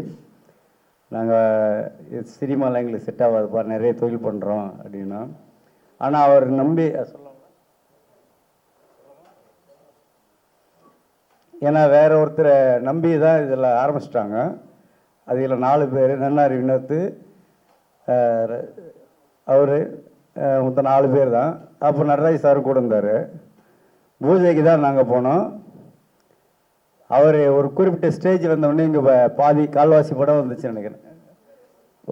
நாங்கள் சினிமாவில் எங்களுக்கு செட் ஆகாதுப்பா, நிறைய தொழில் பண்ணுறோம் அப்படின்னா. ஆனால் அவர் நம்பி ஏன்னா வேற ஒருத்தரை நம்பி தான் இதில் ஆரம்பிச்சிட்டாங்க. அதில் 4 பேர், நன்னாரி வினோத்து, அவர் மொத்தம் 4 பேர் தான். அப்போ நடராஜ் சார் கூட இருந்தார். பூஜைக்கு தான் நாங்கள் போனோம். அவர் ஒரு குறிப்பிட்ட ஸ்டேஜ் வந்தோடனே இங்கே பாதி கால்வாசி படம் வந்துச்சு நினைக்கிறேன்.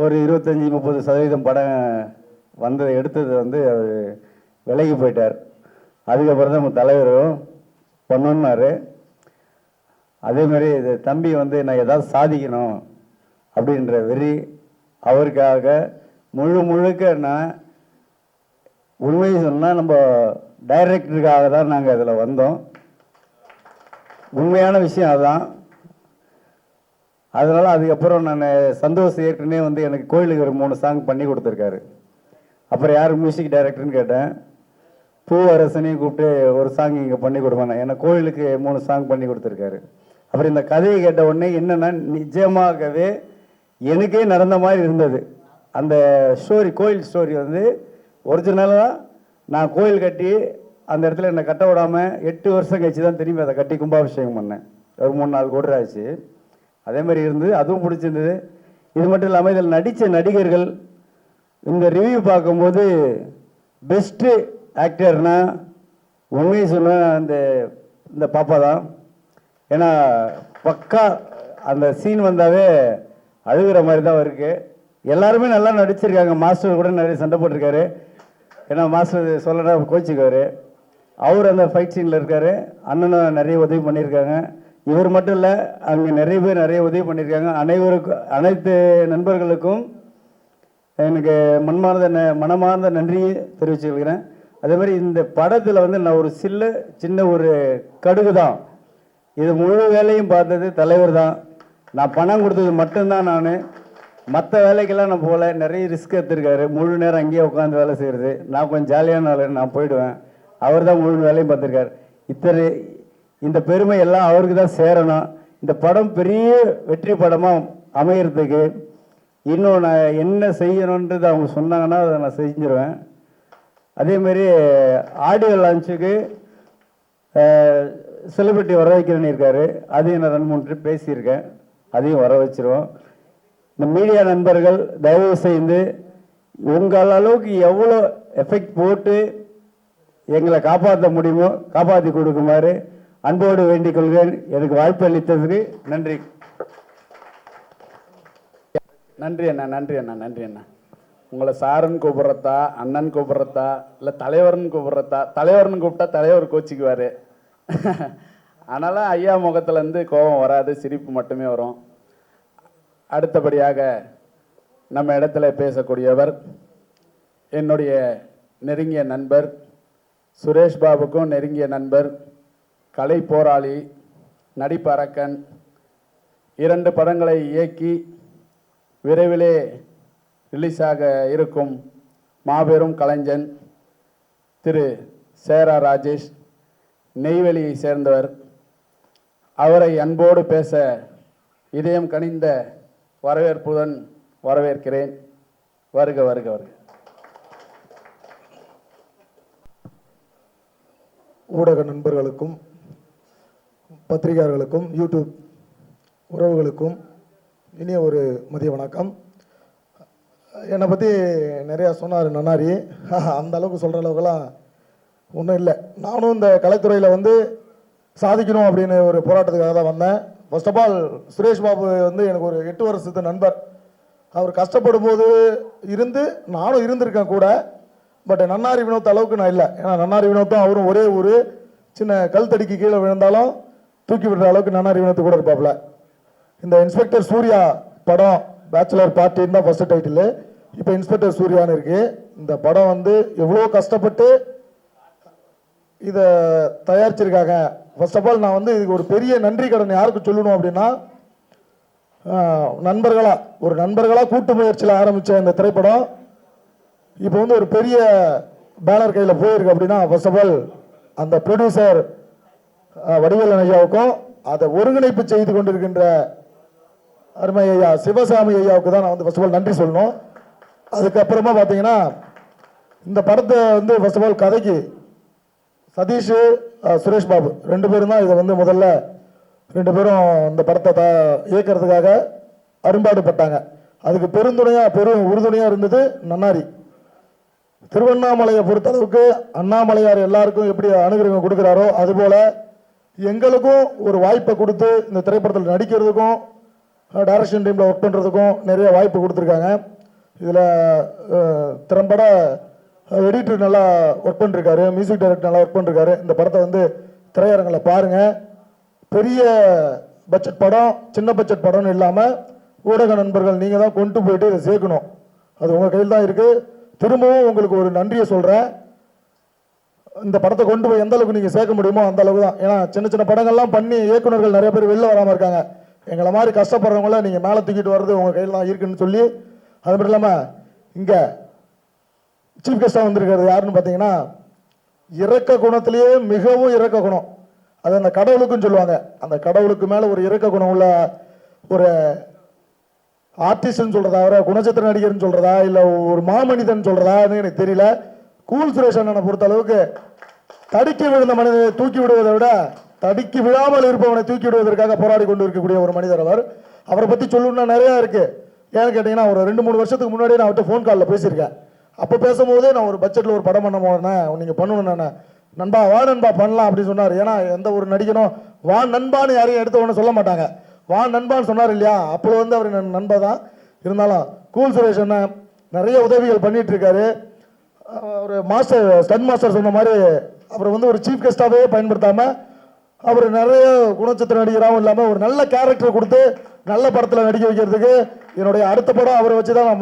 ஒரு 25-30% படம் வந்ததை எடுத்தது வந்து அவர் விலகி போயிட்டார். அதுக்கப்புறம் தான் நம்ம தலைவரும் பண்ணோன்னாரு. அதேமாதிரி இது தம்பி வந்து நான் ஏதாவது சாதிக்கணும் அப்படின்ற வெறி அவருக்காக முழுக்க நான் உண்மையை சொன்னால் நம்ம டைரக்டருக்காக தான் நாங்கள் இதில் வந்தோம். உண்மையான விஷயம் அதுதான். அதனால் அதுக்கப்புறம் நான் சந்தோஷ் ஏற்கனவே வந்து எனக்கு கோயிலுக்கு ஒரு 3 சாங் பண்ணி கொடுத்துருக்காரு. அப்புறம் யார் மியூசிக் டைரக்டர்னு கேட்டேன். பூவரசனையும் கூப்பிட்டு ஒரு சாங் இங்கே பண்ணி கொடுப்பாங்க. ஏன்னா கோயிலுக்கு 3 சாங் பண்ணி கொடுத்துருக்காரு. அப்புறம் இந்த கதையை கேட்ட உடனே என்னென்னா நிஜமாகவே எனக்கே நடந்த மாதிரி இருந்தது. அந்த ஸ்டோரி, கோயில் ஸ்டோரி வந்து ஒரிஜினலாக நான் கோயில் கட்டி அந்த இடத்துல என்னை கட்ட விடாமல் 8 வருஷம் கழிச்சு தான் திரும்பி அதை கட்டி கும்பாபிஷேகம் பண்ணேன். ஒரு 3-4 கோடி ஆச்சு. அதே மாதிரி இருந்தது, அதுவும் பிடிச்சிருந்தது. இது மட்டும் இல்லாமல் இதில் நடித்த நடிகர்கள் இந்த ரிவ்யூ பார்க்கும்போது பெஸ்ட்டு ஆக்டர்னா உண்மையை சொன்ன இந்த பாப்பா தான். ஏன்னா பக்கா அந்த சீன் வந்தாவே அழுகிற மாதிரி தான் இருக்குது. எல்லாருமே நல்லா நடிச்சிருக்காங்க. மாஸ்டர் கூட நிறைய சண்டை போட்டிருக்காரு. ஏன்னா மாஸ்டர் சொல்லனா கோச்சிக்குவார். அவர் அந்த ஃபைட் சீனில் இருக்கார். அண்ணனும் நிறைய உதவி பண்ணியிருக்காங்க. இவர் மட்டும் இல்லை, அங்கே நிறைய பேர் நிறைய உதவி பண்ணியிருக்காங்க. அனைத்து நண்பர்களுக்கும் எனக்கு மனமார்ந்த நன்றியை தெரிவிச்சுக்கிறேன். அதே மாதிரி இந்த படத்தில் வந்து நான் ஒரு சின்ன ஒரு கடுகு தான். இது முழு வேலையும் பார்த்தது தலைவர் தான். நான் பணம் கொடுத்தது மட்டும்தான். நான் மற்ற வேலைக்கெல்லாம் நான் போகல. நிறைய ரிஸ்க் எடுத்திருக்காரு. முழு நேரம் அங்கேயே உட்காந்து வேலை செய்கிறது. நான் கொஞ்சம் ஜாலியான வேலை, நான் போயிடுவேன். அவர் தான் முழு வேலையும் பார்த்துருக்காரு. இந்த பெருமை எல்லாம் அவருக்கு தான் சேரணும். இந்த படம் பெரிய வெற்றி படமாக அமைகிறதுக்கு இன்னும் நான் என்ன செய்யணுன்றது அவங்க சொன்னாங்கன்னா அதை நான் செஞ்சிருவேன். அதேமாரி ஆடியோ லான்ச்சுக்கு செலிபிரிட்டி வர வைக்கிறேன்னு இருக்காரு. அதையும் நான் 2-3 ட்ரிப் பேசியிருக்கேன். அதையும் வர வச்சிருவோம். இந்த மீடியா நண்பர்கள் தயவு செய்து உங்கள் அளவுக்கு எவ்வளோ எஃபெக்ட் போட்டு எங்களை காப்பாற்ற முடியுமோ காப்பாற்றி கொடுக்குமாறு அன்போடு வேண்டிக் கொள்கிறேன். எனக்கு வாய்ப்பு அளித்ததுக்கு நன்றி. நன்றி அண்ணா. உங்களை சாருன்னு கூப்பிட்றதா, அண்ணன் கூப்பிட்றதா, இல்லை தலைவர்னு கூப்பிட்றதா? தலைவர்னு கூப்பிட்டா தலைவர் கோச்சிக்குவார். அதனால் ஐயா முகத்துலேருந்து கோபம் வராது, சிரிப்பு மட்டுமே வரும். அடுத்தபடியாக நம்ம இடத்துல பேசக்கூடியவர் என்னுடைய நெருங்கிய நண்பர், சுரேஷ் பாபுக்கும் நெருங்கிய நண்பர், கலை போராளி, நடிப்பரக்கன், 2 படங்களை இயக்கி விரைவிலே ரிலீஸாக இருக்கும் மாபெரும் கலைஞன் திரு சேரா ராஜேஷ், நெய்வேலியை சேர்ந்தவர். அவரை அன்போடு பேச இதயம் கனிந்த வரவேற்புடன் வரவேற்கிறேன். வருக வருக வருக. ஊடக நண்பர்களுக்கும் பத்திரிகையாளர்களுக்கும் யூடியூப் உறவுகளுக்கும் இனிய ஒரு மதிய வணக்கம். என்னை பற்றி நிறையா சொன்னார் நன்னாரி. அந்த அளவுக்கு சொல்கிற அளவுக்குலாம் ஒன்றும் இல்லை. நானும் இந்த கலைத்துறையில் வந்து சாதிக்கணும் அப்படின்னு ஒரு போராட்டத்துக்காக தான் வந்தேன். First of all Suresh Babu வந்து எனக்கு ஒரு 8 வருஷத்து நண்பர். அவர் கஷ்டப்படும் போது இருந்து நானும் இருந்திருக்கேன் கூட. பட் நன்னாரி வினோத் அளவுக்கு நான் இல்லை. ஏன்னா நன்னாரி வினோத்தும் அவரும் ஒரே ஒரு சின்ன கல் தடிக்கு கீழே விழுந்தாலும் தூக்கி விடுற அளவுக்கு நன்னாரி வினோத்து கூட இருப்பாப்புல. இந்த இன்ஸ்பெக்டர் சூர்யா படம் பேச்சுலர் பார்ட்டின்னு தான் ஃபர்ஸ்ட் டைட்டில். இப்போ இன்ஸ்பெக்டர் சூர்யான்னு இருக்கு. இந்த படம் வந்து எவ்வளோ கஷ்டப்பட்டு இதை தயாரிச்சிருக்காங்க. ஃபர்ஸ்ட் ஆஃப் ஆல் நான் வந்து இதுக்கு ஒரு பெரிய நன்றி கடன் யாருக்கு சொல்லணும் அப்படின்னா, நண்பர்களாக கூட்டு முயற்சியில் ஆரம்பித்த இந்த திரைப்படம் இப்போ வந்து ஒரு பெரிய பேனர் கையில் போயிருக்கு அப்படின்னா, ஃபர்ஸ்ட் ஆஃப் ஆல் அந்த ப்ரொடியூசர் வடிவேலன் ஐயாவுக்கும் அதை ஒருங்கிணைப்பு செய்து கொண்டிருக்கின்ற அருமை ஐயா சிவசாமி ஐயாவுக்கு தான் நான் வந்து ஃபர்ஸ்ட் ஆஃப் ஆல் நன்றி சொல்லணும். அதுக்கப்புறமா பார்த்தீங்கன்னா இந்த படத்தை வந்து ஃபர்ஸ்ட் ஆஃப் ஆல் கதைக்கு சதீஷ், சுரேஷ் பாபு 2 பேரும் தான் இதை வந்து முதல்ல 2 பேரும் இந்த படத்தை இயக்கிறதுக்காக அரும்பாடுபட்டாங்க. அதுக்கு உறுதுணையாக இருந்தது நன்னாரி. திருவண்ணாமலையை பொறுத்தளவுக்கு அண்ணாமலையார் எல்லாருக்கும் எப்படி அனுகிரகம் கொடுக்குறாரோ அதுபோல் எங்களுக்கும் ஒரு வாய்ப்பை கொடுத்து இந்த திரைப்படத்தில் நடிக்கிறதுக்கும் டைரக்ஷன் டீமில் ஒர்க் பண்ணுறதுக்கும் நிறைய வாய்ப்பு கொடுத்துருக்காங்க. இதில் திறம்பட எடிட்டர் நல்லா ஒர்க் பண்ணிருக்காரு, மியூசிக் டைரக்டர் நல்லா ஒர்க் பண்ணிருக்காரு. இந்த படத்தை வந்து திரையரங்கில் பாருங்கள். பெரிய பட்ஜெட் படம், சின்ன பட்ஜெட் படம்னு இல்லாமல் ஊடக நண்பர்கள் நீங்கள் தான் கொண்டு போயிட்டு இதை சேர்க்கணும். அது உங்கள் கையில் தான் இருக்குது. திரும்பவும் உங்களுக்கு ஒரு நன்றியை சொல்கிறேன். இந்த படத்தை கொண்டு போய் எந்த அளவுக்கு நீங்கள் சேர்க்க முடியுமோ அந்த அளவுக்கு தான். ஏன்னா சின்ன சின்ன படங்கள்லாம் பண்ணி இயக்குநர்கள் நிறைய பேர் வெளில வராமல் இருக்காங்க. எங்களை மாதிரி கஷ்டப்படுறவங்கள நீங்கள் மேலே தூக்கிட்டு வர்றது உங்கள் கையில் தான் இருக்குன்னு சொல்லி, அது மட்டும் இல்லாமல் இங்கே சீஃப் கெஸ்டாக வந்திருக்கிறது யாருன்னு பார்த்தீங்கன்னா, இரக்க குணத்திலேயே மிகவும் இரக்க குணம். அது அந்த கடவுளுக்குன்னு சொல்லுவாங்க. அந்த கடவுளுக்கு மேலே ஒரு இரக்க குணம் உள்ள ஒரு ஆர்டிஸ்ட்னு சொல்கிறதா, அவரை குணச்சித்திர நடிகர்னு சொல்கிறதா, இல்லை ஒரு மாமனிதன் சொல்கிறதான்னு எனக்கு தெரியல. கூல் சுரேஷ் அண்ணனை பொறுத்த அளவுக்கு தடுக்கி விழுந்த மனிதனை தூக்கி விடுவதை விட தடுக்கி விழாமல் இருப்பவனை தூக்கி விடுவதற்காக போராடி கொண்டு இருக்கக்கூடிய ஒரு மனிதர் அவர். அவரை பற்றி சொல்லணும்னா நிறையா இருக்குது. ஏன்னு கேட்டிங்கன்னா, ஒரு 2-3 வருஷத்துக்கு முன்னாடியே நான் அவர்கிட்ட ஃபோன் காலில் பேசியிருக்கேன். அப்போ பேசும்போதே நான் ஒரு பட்ஜெட்டில் ஒரு படம் பண்ண போனேன், நீங்கள் பண்ணணும் நண்பா, வா நண்பா பண்ணலாம் அப்படின்னு சொன்னார். ஏன்னா எந்த ஒரு நடிகனும் வா நண்பான்னு யாரையும் எடுத்த உடனே சொல்ல மாட்டாங்க. வா நண்பான்னு சொன்னார் இல்லையா, அப்போ வந்து அவர் நண்பா தான். இருந்தாலும் கூல் சுரேஷ் அண்ணன் நிறைய உதவிகள் பண்ணிட்டு இருக்காரு. ஒரு மாஸ்டர், ஸ்டன் மாஸ்டர் சொன்ன மாதிரி அவர் வந்து ஒரு சீஃப் கெஸ்டாகவே பயன்படுத்தாமல் அவர் நிறைய குணச்சித்திர நடிகராகவும் இல்லாமல் ஒரு நல்ல கேரக்டர் கொடுத்து நல்ல படத்தில் நடிக்க வைக்கிறதுக்கு என்னுடைய அடுத்த படம் அவரை வச்சு தான்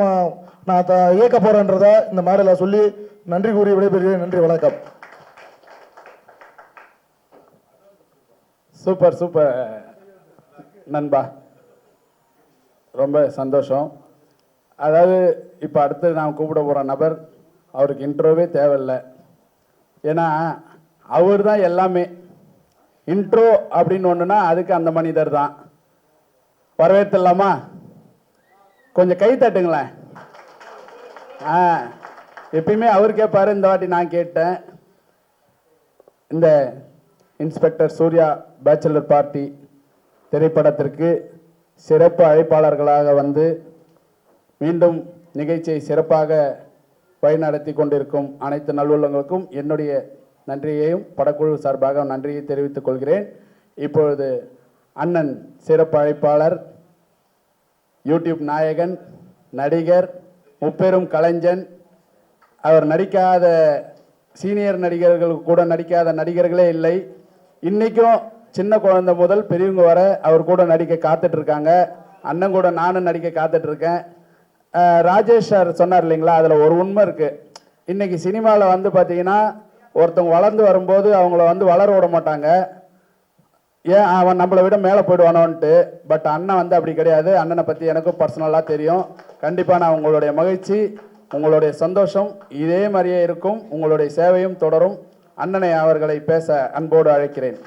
நான் இயக்க போகிறேன்றதை இந்த மாதிரிலாம் சொல்லி நன்றி கூறி விடைபெறுகிறேன். நன்றி, வணக்கம். சூப்பர் சூப்பர் நண்பா, ரொம்ப சந்தோஷம். அதாவது இப்போ அடுத்து நான் கூப்பிட போகிற நபர், அவருக்கு இன்ட்ரோவே தேவையில்லை. ஏன்னா அவர் தான் எல்லாமே. இன்ட்ரோ அப்படின்னு ஒன்றுனா அதுக்கு அந்த மனிதர் தான். வரவேற்றலாமா? கொஞ்சம் கை தட்டுங்களேன். எப்பயுமே அவர் கேட்பாரு, இந்த வாட்டி நான் கேட்டேன். இந்த இன்ஸ்பெக்டர் சூர்யா பேச்சுலர் பார்ட்டி திரைப்படத்திற்கு சிறப்பு அழைப்பாளர்களாக வந்து மீண்டும் நிகழ்ச்சியை சிறப்பாக வழிநடத்தி கொண்டிருக்கும் அனைத்து நல்லுள்ளங்களுக்கும் என்னுடைய நன்றியையும் படக்குழு சார்பாக நன்றியை தெரிவித்துக் கொள்கிறேன். இப்பொழுது அண்ணன் சிறப்பு அழைப்பாளர், யூடியூப் நாயகன், நடிகர், முப்பெரும் கலைஞன், அவர் நடிக்காத சீனியர் நடிகர்களுக்கு கூட நடிக்காத நடிகர்களே இல்லை. இன்றைக்கும் சின்ன குழந்தை முதல் பெரியவங்க வர அவர் கூட நடிக்க காத்துட்டு இருக்காங்க. அண்ணன் கூட நானும் நடிக்க காத்துட்டு இருக்கேன். ராஜேஷ் சார் சொன்னார் இல்லைங்களா, அதில் ஒரு உண்மை இருக்குது. இன்றைக்கி சினிமாவில் வந்து பார்த்தீங்கன்னா ஒருத்தவங்க வளர்ந்து வரும்போது அவங்கள வந்து வளர விட மாட்டாங்க. ஏன் அவன் நம்மளை விட மேலே போயிடுவானோன்ட்டு. பட் அண்ணன் வந்து அப்படி கிடையாது. அண்ணனை பற்றி எனக்கும் பர்சனலாக தெரியும். கண்டிப்பாக நான் உங்களுடைய மகிழ்ச்சி, உங்களுடைய சந்தோஷம் இதே மாதிரியே இருக்கும். உங்களுடைய சேவையும் தொடரும். அண்ணனை அவர்களை பேச அன்போடு அழைக்கிறேன்.